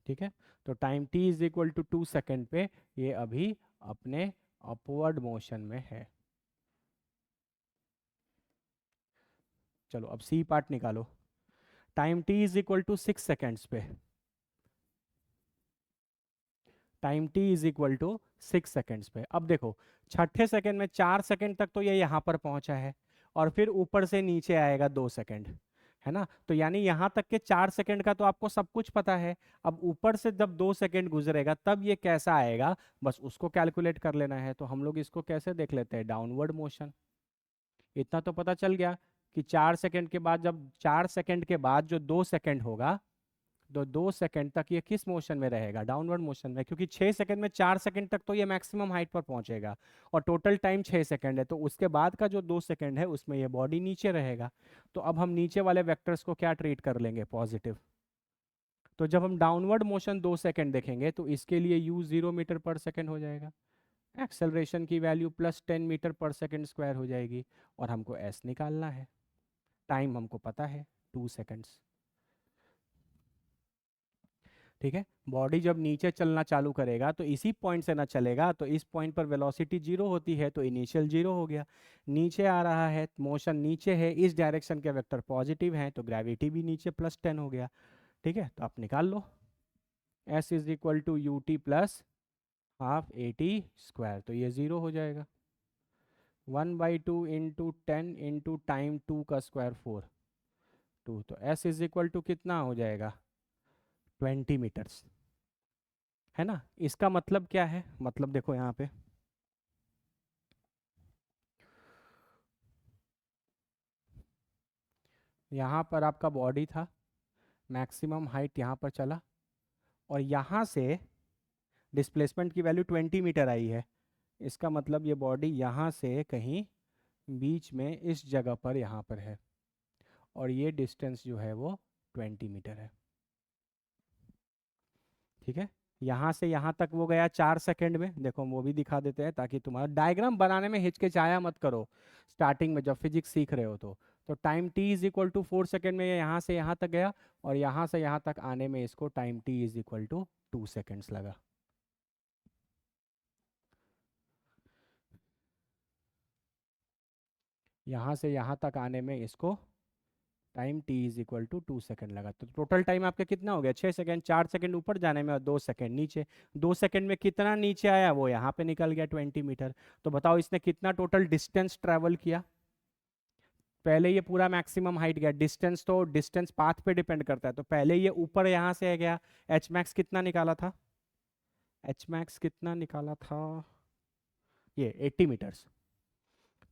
ठीक है। तो time t is equal to 2 second पे ये अभी अपने अपवर्ड मोशन में है। चलो अब सी पार्ट निकालो। Time t is equal to 6 seconds पे, time t is equal to 6 seconds पे। अब देखो छठे सेकेंड में 4 सेकेंड तक तो ये यहाँ पर पहुंचा है, और फिर ऊपर से नीचे आएगा 2 सेकेंड, है ना। तो यानी यहाँ तक के 4 सेकेंड का तो आपको सब कुछ पता है। अब ऊपर से जब 2 सेकेंड गुजरेगा तब ये कैसा आएगा, बस उसको कैलकुलेट कर लेना है। तो हम लोग इसको कैसे देख लेते हैं, डाउनवर्ड मोशन। इतना तो पता चल गया कि 4 सेकेंड के बाद, जब 4 सेकेंड के बाद जो 2 सेकेंड होगा, तो 2 सेकेंड तक ये किस मोशन में रहेगा, डाउनवर्ड मोशन में, क्योंकि 6 सेकेंड में 4 सेकेंड तक तो ये मैक्सिमम हाइट पर पहुंचेगा, और टोटल टाइम 6 सेकेंड है, तो उसके बाद का जो 2 सेकेंड है उसमें ये बॉडी नीचे रहेगा। तो अब हम नीचे वाले वेक्टर्स को क्या ट्रीट कर लेंगे, पॉजिटिव। तो जब हम डाउनवर्ड मोशन 2 सेकेंड देखेंगे तो इसके लिए u 0 मीटर पर सेकेंड हो जाएगा, एक्सेलरेशन की value plus 10 metre per second square हो जाएगी, और हमको s निकालना है। टाइम हमको पता है 2 सेकेंड्स। ठीक है। बॉडी जब नीचे चलना चालू करेगा तो इसी पॉइंट से ना चलेगा, तो इस पॉइंट पर वेलोसिटी 0 होती है, तो इनिशियल 0 हो गया। नीचे आ रहा है, मोशन नीचे है, इस डायरेक्शन के वेक्टर पॉजिटिव हैं, तो ग्रेविटी भी नीचे +10 हो गया। ठीक है। तो आप निकाल लो, s is equal to u t plus half a t square, तो ये 0 हो जाएगा। 1/2 इंटू 10 इंटू टाइम 2 का स्क्वायर 4, 2, तो s इज इक्वल टू कितना हो जाएगा, 20 मीटर्स, है ना। इसका मतलब क्या है, मतलब देखो यहाँ पे यहाँ पर आपका बॉडी था, मैक्सिमम हाइट यहाँ पर चला, और यहाँ से डिस्प्लेसमेंट की वैल्यू 20 मीटर आई है। इसका मतलब ये बॉडी यहाँ से कहीं बीच में इस जगह पर यहाँ पर है, और ये डिस्टेंस जो है वो 20 मीटर है। ठीक है। यहाँ से यहाँ तक वो गया 4 सेकेंड में, देखो हम वो भी दिखा देते हैं ताकि तुम्हारा डायग्राम बनाने में हिचकिचाया मत करो स्टार्टिंग में जब फिजिक्स सीख रहे हो। तो time t is equal to 4 second में ये यहाँ से यहाँ तक गया, और यहाँ से यहाँ तक आने में इसको time t is equal to 2 seconds लगा। यहाँ से यहाँ तक आने में इसको time t is equal to 2 second लगा, तो टोटल टाइम आपका कितना हो गया? 6 सेकेंड। 4 सेकेंड ऊपर जाने में और 2 सेकेंड नीचे। 2 सेकेंड में कितना नीचे आया? वो यहाँ पे निकल गया 20 मीटर। तो बताओ इसने कितना टोटल डिस्टेंस ट्रेवल किया? पहले ये पूरा मैक्सिमम हाइट गया, डिस्टेंस तो डिस्टेंस पाथ पे डिपेंड करता है, तो पहले ये ऊपर यहाँ से गया। एच मैक्स कितना निकाला था? एच मैक्स कितना निकाला था? ये 80 मीटर्स।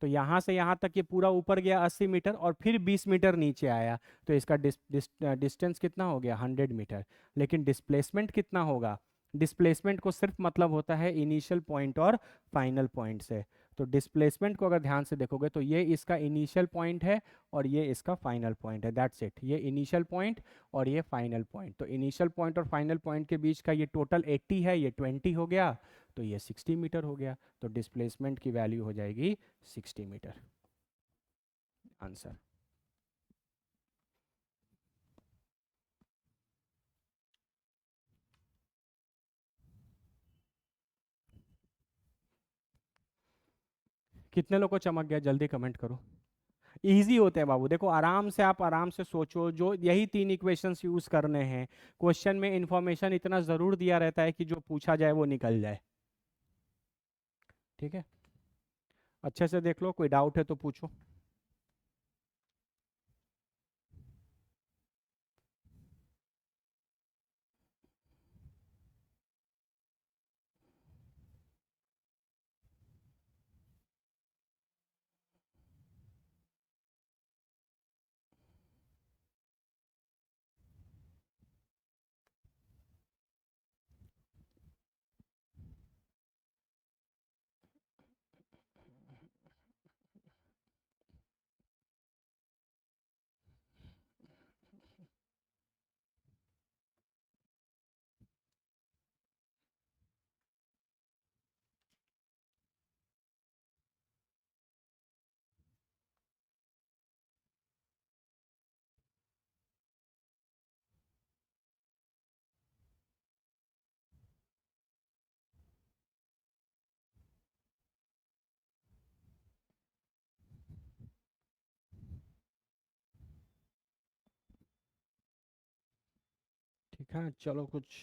तो यहाँ से यहाँ तक ये पूरा ऊपर गया 80 मीटर और फिर 20 मीटर नीचे आया। तो इसका डिस्टेंस कितना हो गया? 100 मीटर। लेकिन डिस्प्लेसमेंट कितना होगा? डिस्प्लेसमेंट को सिर्फ मतलब होता है इनिशियल पॉइंट और फाइनल पॉइंट से। तो डिस्प्लेसमेंट को अगर ध्यान से देखोगे तो ये इसका इनिशियल पॉइंट है और ये इसका फाइनल पॉइंट है, दैट्स इट। ये इनिशियल पॉइंट और ये फाइनल पॉइंट। तो इनिशियल पॉइंट और फाइनल पॉइंट के बीच का ये टोटल 80 है, ये 20 हो गया, तो ये 60 मीटर हो गया। तो डिस्प्लेसमेंट की वैल्यू हो जाएगी 60 मीटर। आंसर। कितने लोग को चमक गया? जल्दी कमेंट करो। इजी होते हैं बाबू, देखो आराम से, आप आराम से सोचो, जो यही 3 इक्वेशंस यूज करने हैं। क्वेश्चन में इंफॉर्मेशन इतना जरूर दिया रहता है कि जो पूछा जाए वो निकल जाए। ठीक है, अच्छे से देख लो, कोई डाउट है तो पूछो। ठीक है, चलो कुछ।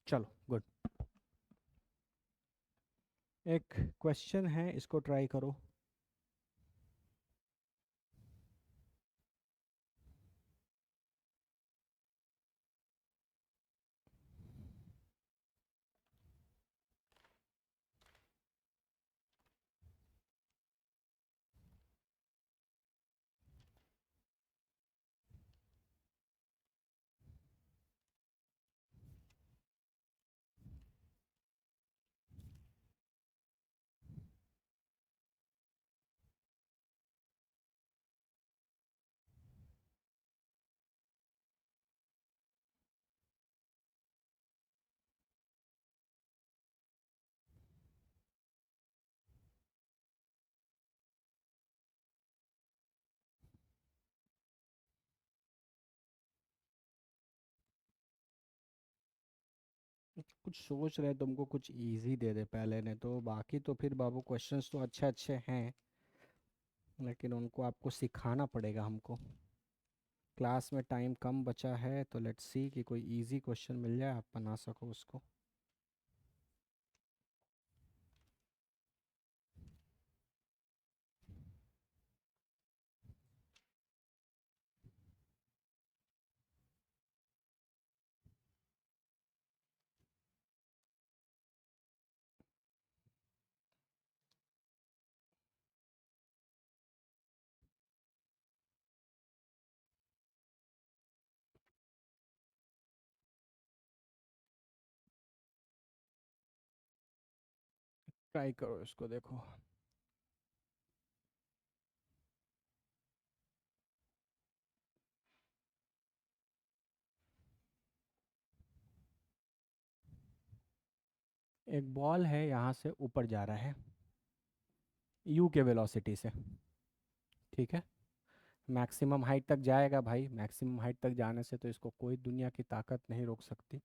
चलो गुड। एक क्वेश्चन है, इसको ट्राई करो। कुछ सोच रहे तुमको कुछ इजी दे दे पहले ने तो, बाकी तो फिर बाबू क्वेश्चंस तो अच्छे अच्छे हैं, लेकिन उनको आपको सिखाना पड़ेगा हमको। क्लास में टाइम कम बचा है, तो लेट्स सी कि कोई इजी क्वेश्चन मिल जाए, आप बना सको उसको। ट्राई करो इसको, देखो। एक बॉल है, यहाँ से ऊपर जा रहा है यू के वेलोसिटी से, ठीक है। मैक्सिमम हाइट तक जाएगा भाई, मैक्सिमम हाइट तक जाने से तो इसको कोई दुनिया की ताकत नहीं रोक सकती।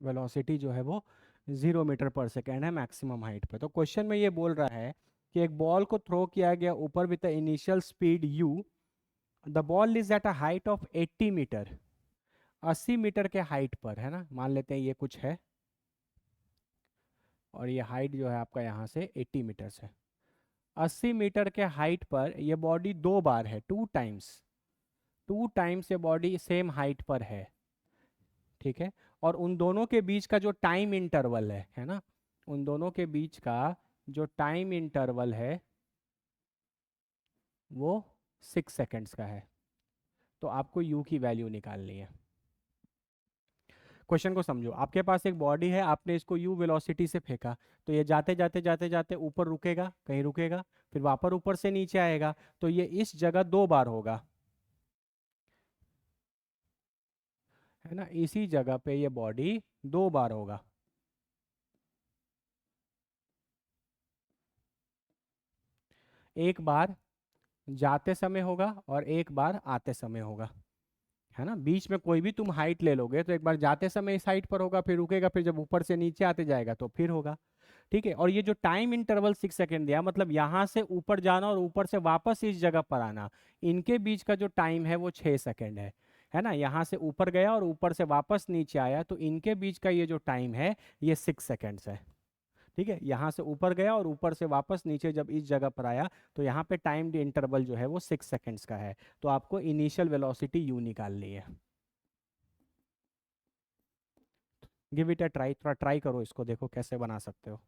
वेलोसिटी जो है वो 0 मीटर पर सेकेंड है मैक्सिमम हाइट पे। तो क्वेश्चन में ये बोल रहा है कि एक बॉल को थ्रो किया गया ऊपर with the initial speed u, the ball is at a height of 80 metre, 80 metre के हाइट पर, है ना, मान लेते हैं ये कुछ है, और ये हाइट जो है आपका यहाँ से 80 मीटर है। 80 मीटर के हाइट पर ये बॉडी दो बार है, टू टाइम्स ये बॉडी सेम हाइट पर है, ठीक है। और उन दोनों के बीच का जो टाइम इंटरवल है ना, उन दोनों के बीच का जो टाइम इंटरवल है वो 6 सेकेंड्स का है। तो आपको यू की वैल्यू निकालनी है। क्वेश्चन को समझो, आपके पास एक बॉडी है, आपने इसको यू वेलोसिटी से फेंका, तो ये जाते जाते जाते जाते ऊपर रुकेगा, कहीं रुकेगा, फिर वापस ऊपर से नीचे आएगा, तो ये इस जगह दो बार होगा, है ना, इसी जगह पे ये बॉडी दो बार होगा। एक बार जाते समय होगा और एक बार आते समय होगा, है ना। बीच में कोई भी तुम हाइट ले लोगे तो एक बार जाते समय इस हाइट पर होगा, फिर रुकेगा, फिर जब ऊपर से नीचे आते जाएगा तो फिर होगा, ठीक है। और ये जो टाइम इंटरवल 6 सेकेंड दिया, मतलब यहाँ से ऊपर जाना और ऊपर से वापस इस जगह पर आना, इनके बीच का जो टाइम है वो 6 सेकेंड है ना। यहाँ से ऊपर गया और ऊपर से वापस नीचे आया, तो इनके बीच का ये जो टाइम है ये 6 सेकेंड्स है, ठीक है। यहाँ से ऊपर गया और ऊपर से वापस नीचे जब इस जगह पर आया, तो यहाँ पे टाइम इंटरवल जो है वो 6 सेकेंड्स का है। तो आपको इनिशियल वेलोसिटी यू निकालनी है। गिव इट अ ट्राई, थोड़ा ट्राई करो इसको, देखो कैसे बना सकते हो।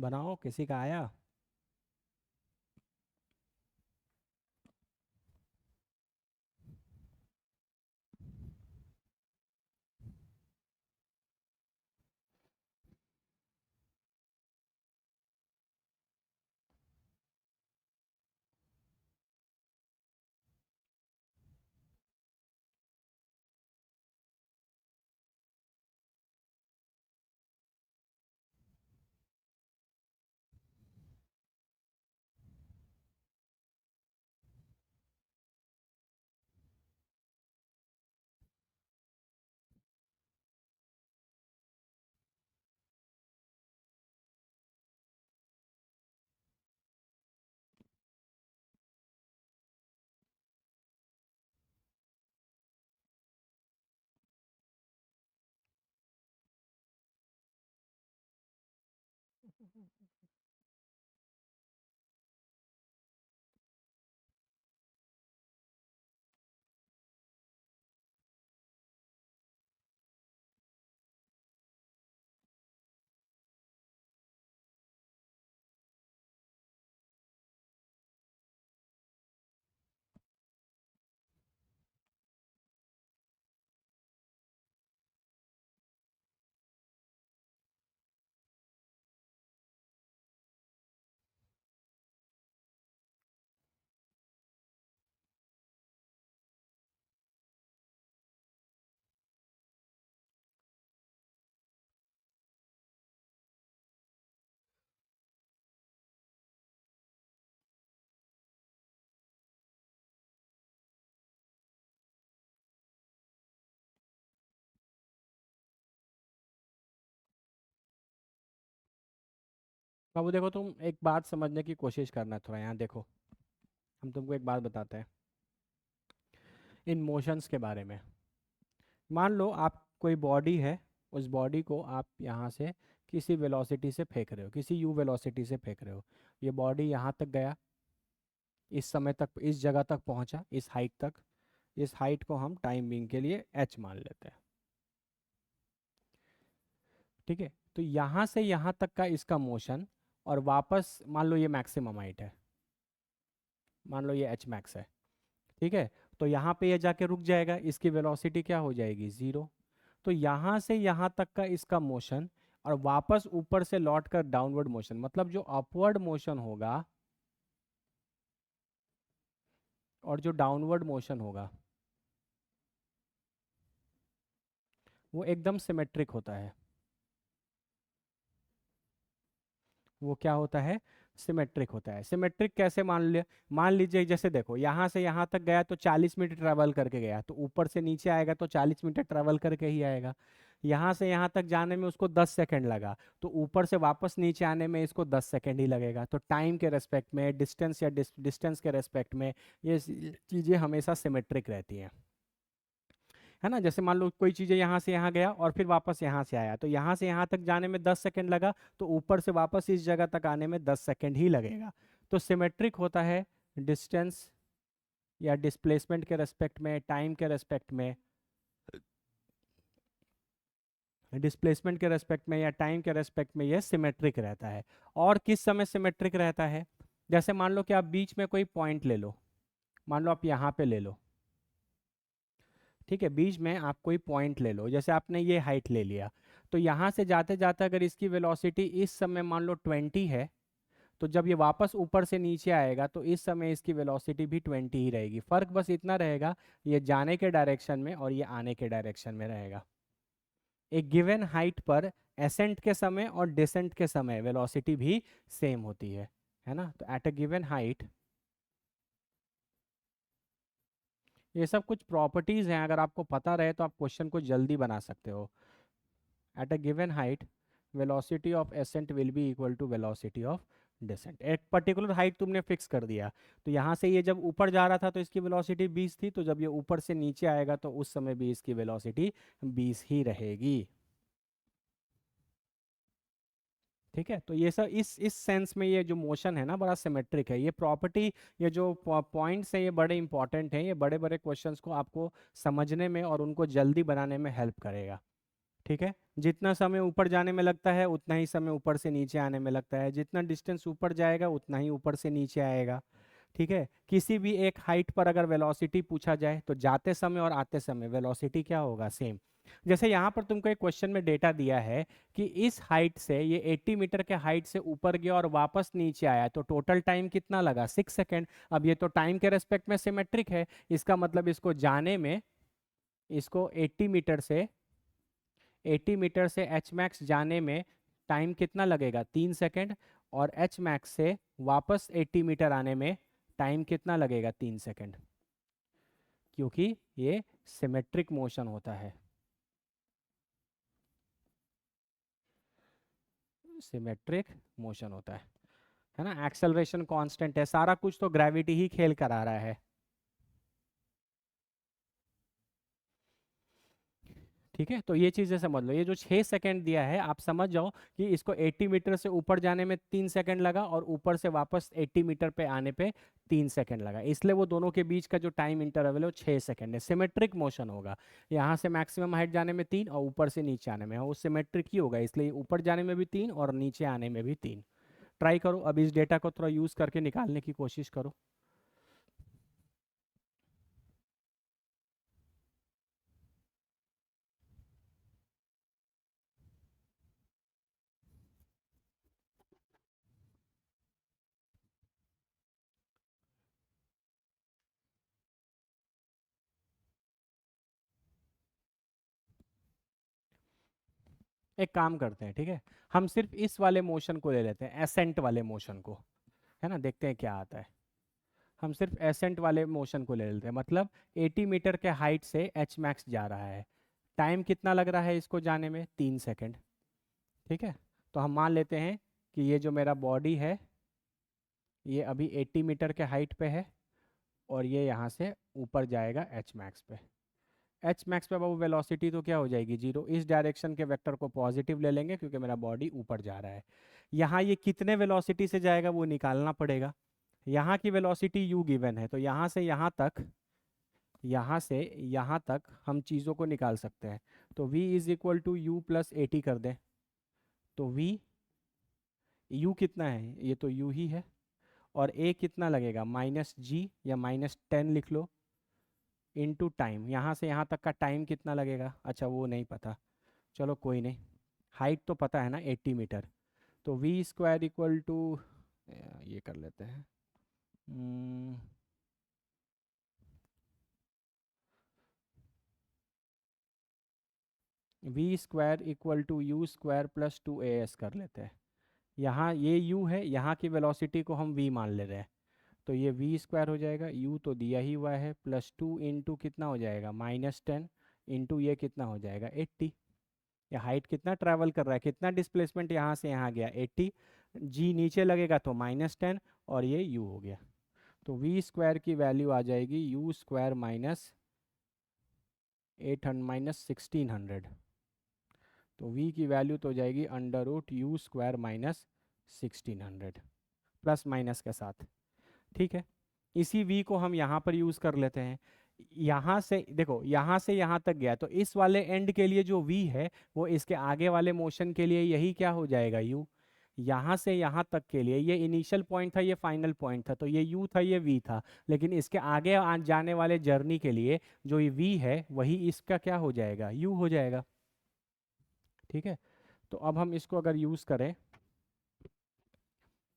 बनाओ, किसी का आया? बाबू देखो, तुम एक बात समझने की कोशिश करना थोड़ा, यहाँ देखो। हम तुमको एक बात बताते हैं इन मोशंस के बारे में। मान लो आप कोई बॉडी है, उस बॉडी को आप यहाँ से किसी वेलोसिटी से फेंक रहे हो, किसी यू वेलोसिटी से फेंक रहे हो। ये बॉडी यहाँ तक गया, इस समय तक, इस जगह तक पहुँचा, इस हाइट तक। इस हाइट को हम टाइम बीइंग के लिए h मान लेते हैं। ठीक है, तो यहाँ से यहाँ तक का इसका मोशन, और वापस मान लो ये मैक्सिमम हाइट है, मान लो ये एच मैक्स है। ठीक है, तो यहाँ पे ये जाके रुक जाएगा, इसकी वेलोसिटी क्या हो जाएगी, 0। तो यहाँ से यहाँ तक का इसका मोशन, और वापस ऊपर से लौट कर डाउनवर्ड मोशन, मतलब जो अपवर्ड मोशन होगा और जो डाउनवर्ड मोशन होगा वो एकदम सिमेट्रिक होता है। वो क्या होता है, सिमेट्रिक होता है। सिमेट्रिक कैसे मान लिया, मान लीजिए जैसे देखो, यहाँ से यहाँ तक गया तो 40 मीटर ट्रैवल करके गया, तो ऊपर से नीचे आएगा तो 40 मीटर ट्रैवल करके ही आएगा। यहाँ से यहाँ तक जाने में उसको 10 सेकंड लगा, तो ऊपर से वापस नीचे आने में इसको 10 सेकंड ही लगेगा। तो टाइम के रेस्पेक्ट में, डिस्टेंस या डिस्टेंस के रेस्पेक्ट में ये चीज़ें हमेशा सिमेट्रिक रहती हैं, है ना। जैसे मान लो कोई चीज़ें यहाँ से यहाँ गया और फिर वापस यहाँ से आया, तो यहाँ से यहाँ तक जाने में 10 सेकंड लगा, तो ऊपर से वापस इस जगह तक आने में 10 सेकंड ही लगेगा। तो सिमेट्रिक होता है डिस्टेंस या डिस्प्लेसमेंट के रेस्पेक्ट में, टाइम के रेस्पेक्ट में, डिस्प्लेसमेंट के रेस्पेक्ट में या टाइम के रेस्पेक्ट में, यह सिमेट्रिक रहता है। और किस समय सिमेट्रिक रहता है, जैसे मान लो कि आप बीच में कोई पॉइंट ले लो, मान लो आप यहाँ पे ले लो। ठीक है, बीच में आप कोई पॉइंट ले लो, जैसे आपने ये हाइट ले लिया, तो यहाँ से जाते जाते अगर इसकी वेलोसिटी इस समय मान लो 20 है, तो जब ये वापस ऊपर से नीचे आएगा तो इस समय इसकी वेलोसिटी भी 20 ही रहेगी। फर्क बस इतना रहेगा, ये जाने के डायरेक्शन में और ये आने के डायरेक्शन में रहेगा। एक गिवन हाइट पर एसेंट के समय और डिसेंट के समय वेलोसिटी भी सेम होती है ना। तो एट अ गिवन हाइट, ये सब कुछ प्रॉपर्टीज हैं, अगर आपको पता रहे तो आप क्वेश्चन को जल्दी बना सकते हो। At a given height velocity of ascent will be equal to velocity of descent. एक पर्टिकुलर हाइट तुमने फिक्स कर दिया, तो यहाँ से ये जब ऊपर जा रहा था तो इसकी वेलोसिटी 20 थी, तो जब ये ऊपर से नीचे आएगा तो उस समय भी इसकी वेलोसिटी 20 ही रहेगी। ठीक है, तो ये सब इस सेंस में ये जो मोशन है ना बड़ा सिमेट्रिक है। ये प्रॉपर्टी, ये जो पॉइंट्स हैं ये बड़े इंपॉर्टेंट हैं, ये बड़े बड़े क्वेश्चंस को आपको समझने में और उनको जल्दी बनाने में हेल्प करेगा। ठीक है, जितना समय ऊपर जाने में लगता है उतना ही समय ऊपर से नीचे आने में लगता है, जितना डिस्टेंस ऊपर जाएगा उतना ही ऊपर से नीचे आएगा। ठीक है, किसी भी एक हाइट पर अगर वेलोसिटी पूछा जाए तो जाते समय और आते समय वेलोसिटी क्या होगा, सेम। जैसे यहाँ पर तुमको एक क्वेश्चन में डेटा दिया है कि इस हाइट से ये 80 मीटर के हाइट से ऊपर गया और वापस नीचे आया, तो टोटल टाइम कितना लगा, 6 सेकेंड। अब ये तो टाइम के रेस्पेक्ट में सिमेट्रिक है, इसका मतलब इसको जाने में, इसको 80 मीटर से एच मैक्स जाने में टाइम कितना लगेगा, 3 सेकेंड। और एच मैक्स से वापस 80 मीटर आने में टाइम कितना लगेगा, 3 सेकेंड, क्योंकि ये सिमेट्रिक मोशन होता है, सिमेट्रिक मोशन होता है ना। एक्सेलरेशन कांस्टेंट है, सारा कुछ तो ग्रेविटी ही खेल करा रहा है। ठीक है, तो ये चीज़ें समझ लो, ये जो 6 सेकंड दिया है आप समझ जाओ कि इसको 80 मीटर से ऊपर जाने में 3 सेकंड लगा और ऊपर से वापस 80 मीटर पे आने पे 3 सेकंड लगा, इसलिए वो दोनों के बीच का जो टाइम इंटरवल है वो 6 सेकंड है। सिमेट्रिक मोशन होगा, यहाँ से मैक्सिमम हाइट जाने में 3 और ऊपर से नीचे आने में, वो सिमेट्रिक ही होगा, इसलिए ऊपर जाने में भी 3 और नीचे आने में भी 3। ट्राई करो, अब इस डेटा को थोड़ा यूज़ करके निकालने की कोशिश करो। एक काम करते हैं, ठीक है, हम सिर्फ इस वाले मोशन को ले लेते हैं, एसेंट वाले मोशन को, है ना, देखते हैं क्या आता है। हम सिर्फ एसेंट वाले मोशन को ले लेते हैं, मतलब 80 मीटर के हाइट से एच मैक्स जा रहा है, टाइम कितना लग रहा है इसको जाने में, 3 सेकंड। ठीक है, तो हम मान लेते हैं कि ये जो मेरा बॉडी है ये अभी 80 मीटर के हाइट पे है और ये यहाँ से ऊपर जाएगा एच मैक्स पे। एच मैक्स पे बाबू वेलोसिटी तो क्या हो जाएगी, जीरो। इस डायरेक्शन के वेक्टर को पॉजिटिव ले लेंगे क्योंकि मेरा बॉडी ऊपर जा रहा है। यहाँ ये कितने वेलोसिटी से जाएगा वो निकालना पड़ेगा। यहाँ की वेलोसिटी u गिवन है, तो यहाँ से यहाँ तक, यहाँ से यहाँ तक हम चीज़ों को निकाल सकते हैं। तो v is equal to u plus 80 कर दें, तो v, u कितना है, ये तो u ही है, और a कितना लगेगा, -g या -10 लिख लो, इनटू टाइम। यहाँ से यहाँ तक का टाइम कितना लगेगा, अच्छा वो नहीं पता, चलो कोई नहीं, हाइट तो पता है ना 80 मीटर। तो वी स्क्वायर इक्वल टू, ये कर लेते हैं, v square equal to u square plus 2as कर लेते हैं। यहाँ ये u है, यहाँ की वेलोसिटी को हम v मान ले रहे हैं, तो ये v स्क्वायर हो जाएगा, u तो दिया ही हुआ है, +2 इंटू कितना हो जाएगा, -10 इंटू ये कितना हो जाएगा 80। ये हाइट कितना ट्रैवल कर रहा है, कितना डिस्प्लेसमेंट यहाँ से यहाँ गया 80, g नीचे लगेगा तो -10 और ये u हो गया। तो v स्क्वायर की वैल्यू आ जाएगी u स्क्वायर -1600। तो v की वैल्यू तो हो जाएगी √u² -1600 प्लस माइनस के साथ। ठीक है, इसी v को हम यहाँ पर यूज़ कर लेते हैं। यहाँ से देखो, यहाँ से यहाँ तक गया, तो इस वाले एंड के लिए जो v है वो इसके आगे वाले मोशन के लिए यही क्या हो जाएगा, u। यहाँ से यहाँ तक के लिए ये इनिशियल पॉइंट था, ये फाइनल पॉइंट था, तो ये u था, ये v था, लेकिन इसके आगे जाने वाले जर्नी के लिए जो ये v है वही इसका क्या हो जाएगा, u हो जाएगा। ठीक है, तो अब हम इसको अगर यूज़ करें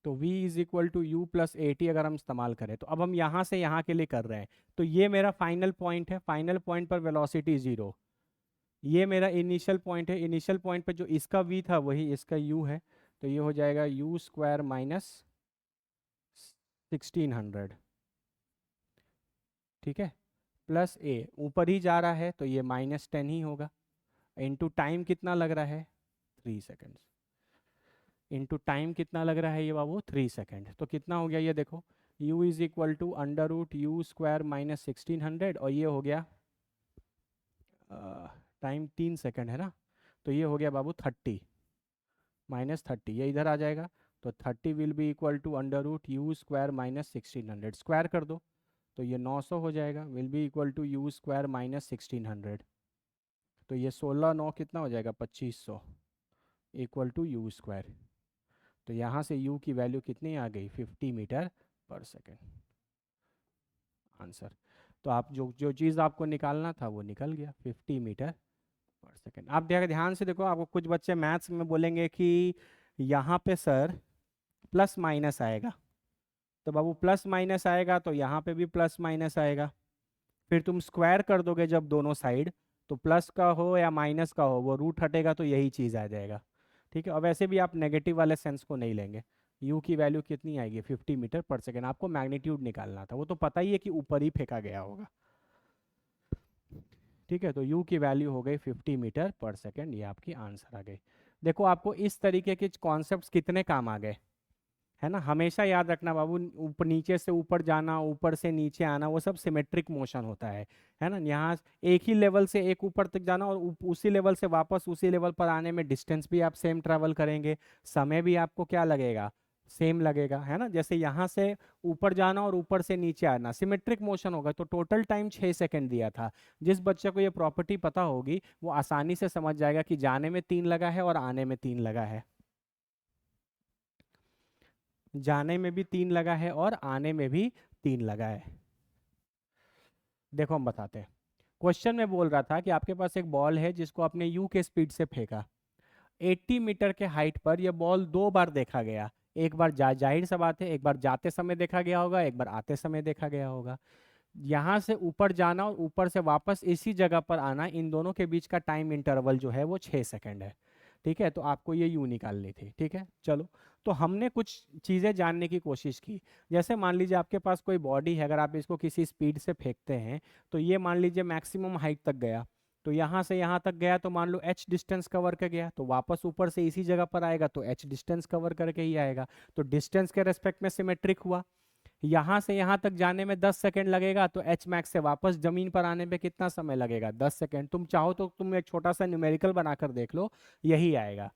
तो v is equal to u plus 80 अगर हम इस्तेमाल करें, तो अब हम यहाँ से यहाँ के लिए कर रहे हैं, तो ये मेरा फाइनल पॉइंट है, फाइनल पॉइंट पर वेलोसिटी 0। ये मेरा इनिशियल पॉइंट है, इनिशियल पॉइंट पर जो इसका v था वही इसका u है, तो ये हो जाएगा u² -1600। ठीक है, प्लस a ऊपर ही जा रहा है तो ये -10 ही होगा, इनटू टाइम कितना लग रहा है, 3 सेकेंड्स, इनटू टाइम कितना लग रहा है ये बाबू, 3 सेकेंड। तो कितना हो गया ये देखो, u is equal to √u² -1600 और ये हो गया टाइम 3 सेकेंड है ना, तो ये हो गया बाबू 30 -30, ये इधर आ जाएगा, तो 30 will be equal to √u² -1600, square कर दो तो ये 900 हो जाएगा, will be equal to u² -1600। तो ये 16 9 कितना हो जाएगा 2500 इक्वल टू यू स्क्वायर। तो यहाँ से u की वैल्यू कितनी आ गई 50 मीटर पर सेकेंड आंसर। तो आप जो जो चीज़ आपको निकालना था वो निकल गया 50 मीटर पर सेकेंड। आप ध्यान से देखो, आपको कुछ बच्चे मैथ्स में बोलेंगे कि यहाँ पे सर प्लस माइनस आएगा, तो बाबू प्लस माइनस आएगा तो यहाँ पे भी प्लस माइनस आएगा, फिर तुम स्क्वायर कर दोगे जब दोनों साइड, तो प्लस का हो या माइनस का हो वो रूट हटेगा तो यही चीज़ आ जाएगा। ठीक है, और वैसे भी आप नेगेटिव वाले सेंस को नहीं लेंगे। u की वैल्यू कितनी आएगी 50 मीटर पर सेकेंड, आपको मैग्नीट्यूड निकालना था, वो तो पता ही है कि ऊपर ही फेंका गया होगा। ठीक है, तो u की वैल्यू हो गई 50 मीटर पर सेकेंड, ये आपकी आंसर आ गई। देखो आपको इस तरीके के कॉन्सेप्ट्स कितने काम आ गए, है ना। हमेशा याद रखना बाबू, ऊपर नीचे से ऊपर जाना, ऊपर से नीचे आना, वो सब सिमेट्रिक मोशन होता है ना। यहाँ एक ही लेवल से एक ऊपर तक जाना और उसी लेवल से वापस उसी लेवल पर आने में डिस्टेंस भी आप सेम ट्रैवल करेंगे, समय भी आपको क्या लगेगा सेम लगेगा, है ना। जैसे यहाँ से ऊपर जाना और ऊपर से नीचे आना सिमेट्रिक मोशन होगा, तो टोटल टाइम 6 सेकंड दिया था। जिस बच्चे को ये प्रॉपर्टी पता होगी वो आसानी से समझ जाएगा कि जाने में 3 लगा है और आने में 3 लगा है, जाने में भी 3 लगा है और आने में भी 3 लगा है। देखो हम बताते हैं। क्वेश्चन में बोल रहा था कि आपके पास एक बॉल है जिसको आपने यू के स्पीड से फेंका, 80 मीटर के हाइट पर यह बॉल 2 बार देखा गया। एक बार जाहिर सा बात है, एक बार जाते समय देखा गया होगा, एक बार आते समय देखा गया होगा। यहाँ से ऊपर जाना और ऊपर से वापस इसी जगह पर आना, इन दोनों के बीच का टाइम इंटरवल जो है वो 6 सेकंड है। ठीक है, तो आपको ये यू निकालनी थी। ठीक है, चलो। तो हमने कुछ चीज़ें जानने की कोशिश की। जैसे मान लीजिए आपके पास कोई बॉडी है, अगर आप इसको किसी स्पीड से फेंकते हैं तो ये मान लीजिए मैक्सिमम हाइट तक गया, तो यहाँ से यहाँ तक गया तो मान लो h डिस्टेंस कवर कर गया, तो वापस ऊपर से इसी जगह पर आएगा तो h डिस्टेंस कवर करके ही आएगा। तो डिस्टेंस के रेस्पेक्ट में सिमेट्रिक हुआ। यहाँ से यहाँ तक जाने में 10 सेकंड लगेगा, तो एच मैक्स से वापस जमीन पर आने में कितना समय लगेगा 10 सेकंड। तुम चाहो तो तुम एक छोटा सा न्यूमेरिकल बनाकर देख लो, यही आएगा।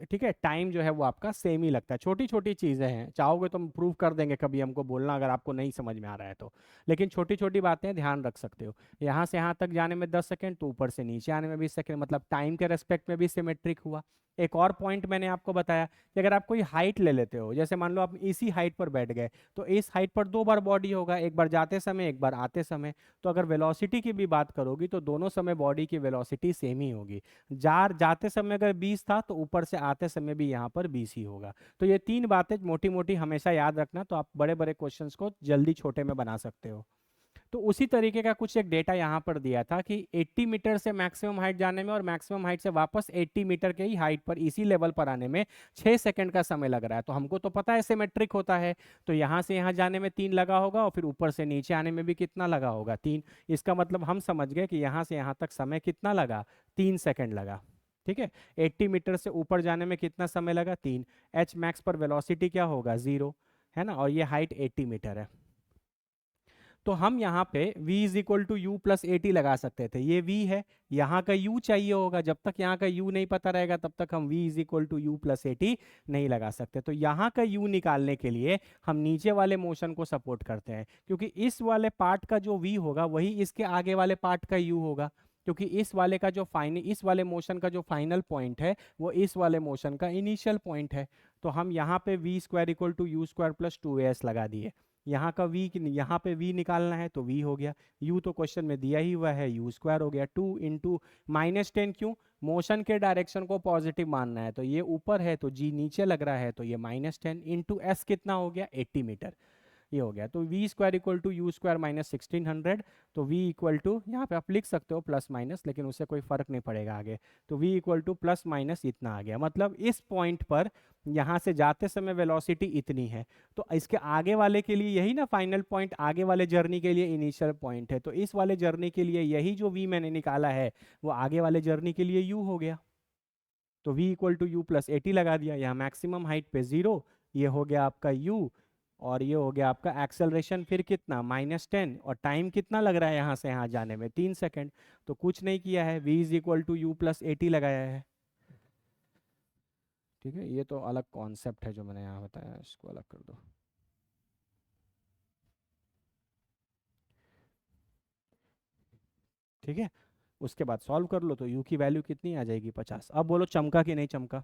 ठीक है, टाइम जो है वो आपका सेम ही लगता है, छोटी छोटी चीजें हैं, चाहोगे तो हम प्रूव कर देंगे कभी, हमको बोलना अगर आपको नहीं समझ में आ रहा है तो। लेकिन छोटी छोटी बातें ध्यान रख सकते हो। यहाँ से यहाँ तक जाने में 10 सेकंड, तो ऊपर से नीचे आने में 20 सेकंड, मतलब टाइम के रेस्पेक्ट में भी सिमेट्रिक हुआ। एक और पॉइंट मैंने आपको बताया कि अगर आप कोई हाइट ले लेते हो, जैसे मान लो आप इसी हाइट पर बैठ गए, तो इस हाइट पर 2 बार बॉडी होगा, एक बार जाते समय एक बार आते समय। तो अगर वेलोसिटी की भी बात करोगी तो दोनों समय बॉडी की वेलोसिटी सेम ही होगी। जाते समय अगर 20 था तो ऊपर से आते समय भी यहाँ पर 20 ही होगा। तो ये 3 बातें मोटी मोटी हमेशा याद रखना, तो आप बड़े बड़े क्वेश्चंस को जल्दी छोटे में बना सकते हो। तो उसी तरीके का कुछ एक डेटा यहाँ पर दिया था कि 80 मीटर से मैक्सिमम हाइट जाने में और मैक्सिमम हाइट से वापस 80 मीटर के ही हाइट पर इसी लेवल पर आने में 6 सेकंड का समय लग रहा है। तो हमको तो पता है सिमेट्रिक होता है, तो यहाँ से यहाँ जाने में 3 लगा होगा और फिर ऊपर से नीचे आने में भी कितना लगा होगा 3। इसका मतलब हम समझ गए कि यहाँ से यहाँ तक समय कितना लगा 3 सेकंड लगा। ठीक है, 80 मीटर से ऊपर जाने में कितना समय लगा 3। एच मैक्स पर वेलोसिटी क्या होगा 0, है ना, और ये हाइट 80 मीटर है। तो हम यहाँ पे v is equal to u plus a t लगा सकते थे, ये v है, यहाँ का u चाहिए होगा, जब तक यहाँ का u नहीं पता रहेगा तब तक हम v is equal to u plus a t नहीं लगा सकते। तो यहाँ का u निकालने के लिए हम नीचे वाले मोशन को सपोर्ट करते हैं, क्योंकि इस वाले पार्ट का जो v होगा वही इसके आगे वाले पार्ट का u होगा, क्योंकि इस वाले का जो इस वाले मोशन का जो फाइनल पॉइंट है वो इस वाले मोशन का इनिशियल पॉइंट है। तो हम यहाँ पे v square equal to u square plus 2as लगा दिए। यहाँ का v यहाँ पे v निकालना है तो v हो गया, u तो क्वेश्चन में दिया ही हुआ है, u स्क्वायर हो गया 2 इंटू -10, क्यों, मोशन के डायरेक्शन को पॉजिटिव मानना है, तो ये ऊपर है तो g नीचे लग रहा है, तो ये -10 इंटू s कितना हो गया 80 मीटर, ये हो गया। तो v square equal to u square minus 1600, तो वी इक्वल टू यहाँ पे आप लिख सकते हो प्लस माइनस, लेकिन उससे कोई फर्क नहीं पड़ेगा आगे। तो v equal to plus minus इतना आ गया, मतलब इस पॉइंट पर यहाँ से जाते समय वेलोसिटी इतनी है, तो इसके आगे वाले के लिए यही ना फाइनल पॉइंट, आगे वाले जर्नी के लिए इनिशियल पॉइंट है, तो इस वाले जर्नी के लिए यही जो वी मैंने निकाला है वो आगे वाले जर्नी के लिए यू हो गया। तो v equal to u plus 80 लगा दिया, यहाँ मैक्सिमम हाइट पे 0, ये हो गया आपका u, और ये हो गया आपका एक्सेलरेशन फिर कितना -10, और टाइम कितना लग रहा है यहाँ से यहाँ जाने में 3 सेकंड। तो कुछ नहीं किया है, v is equal to u plus 80 लगाया है। ठीक है, ये तो अलग कॉन्सेप्ट है जो मैंने यहाँ बताया, इसको अलग कर दो। ठीक है, उसके बाद सॉल्व कर लो तो u की वैल्यू कितनी आ जाएगी 50। अब बोलो चमका कि नहीं चमका।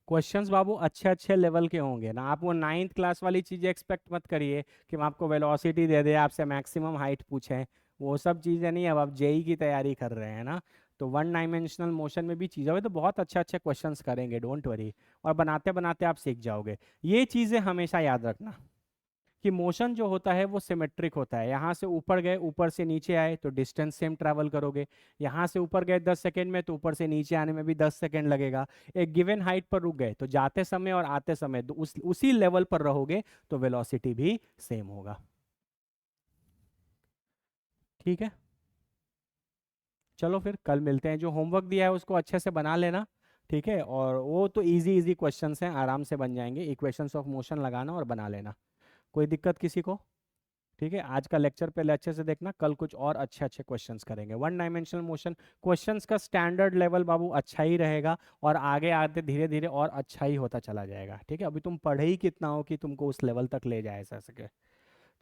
क्वेश्चंस बाबू अच्छे अच्छे लेवल के होंगे ना, आप वो 9th क्लास वाली चीज़ें एक्सपेक्ट मत करिए कि हम आपको वेलोसिटी दे दे, आपसे मैक्सिमम हाइट पूछें। वो सब चीज़ें नहीं, अब आप जेई की तैयारी कर रहे हैं ना, तो वन डायमेंशनल मोशन में भी चीज़ें हुई तो बहुत अच्छे अच्छे क्वेश्चंस करेंगे, डोंट वरी। और बनाते बनाते आप सीख जाओगे। ये चीज़ें हमेशा याद रखना कि मोशन जो होता है वो सिमेट्रिक होता है। यहाँ से ऊपर गए, ऊपर से नीचे आए तो डिस्टेंस सेम ट्रैवल करोगे। यहाँ से ऊपर गए 10 सेकेंड में तो ऊपर से नीचे आने में भी 10 सेकेंड लगेगा। एक गिवन हाइट पर रुक गए तो जाते समय और आते समय उसी लेवल पर रहोगे तो वेलोसिटी भी सेम होगा। ठीक है, चलो फिर कल मिलते हैं। जो होमवर्क दिया है उसको अच्छे से बना लेना, ठीक है। और वो तो इजी इजी क्वेश्चंस हैं, आराम से बन जाएंगे। इक्वेशंस ऑफ मोशन लगाना और बना लेना। कोई दिक्कत किसी को? ठीक है, आज का लेक्चर पहले अच्छे से देखना, कल कुछ और अच्छे अच्छे क्वेश्चंस करेंगे। वन डायमेंशनल मोशन क्वेश्चंस का स्टैंडर्ड लेवल बाबू अच्छा ही रहेगा, और आगे आते धीरे धीरे और अच्छा ही होता चला जाएगा। ठीक है, अभी तुम पढ़े ही कितना हो कि तुमको उस लेवल तक ले जाए ऐसा सके।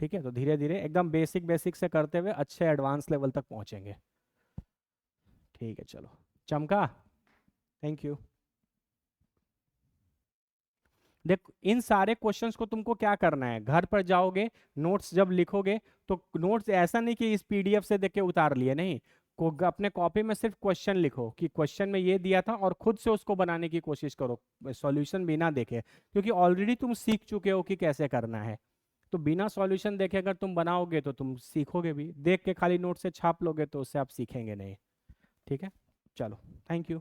ठीक है, तो धीरे धीरे एकदम बेसिक बेसिक से करते हुए अच्छे एडवांस लेवल तक पहुंचेंगे। ठीक है, चलो चमका। Thank you. देख, इन सारे क्वेश्चंस को तुमको क्या करना है, घर पर जाओगे, नोट्स जब लिखोगे तो नोट्स ऐसा नहीं कि इस पीडीएफ से देख के उतार लिए, नहीं। को अपने कॉपी में सिर्फ क्वेश्चन लिखो कि क्वेश्चन में ये दिया था, और खुद से उसको बनाने की कोशिश करो, सॉल्यूशन बिना देखे, क्योंकि ऑलरेडी तुम सीख चुके हो कि कैसे करना है। तो बिना सॉल्यूशन देखे अगर तुम बनाओगे तो तुम सीखोगे भी, देख के खाली नोट से छाप लोगे तो उससे आप सीखेंगे नहीं। ठीक है, चलो, थैंक यू।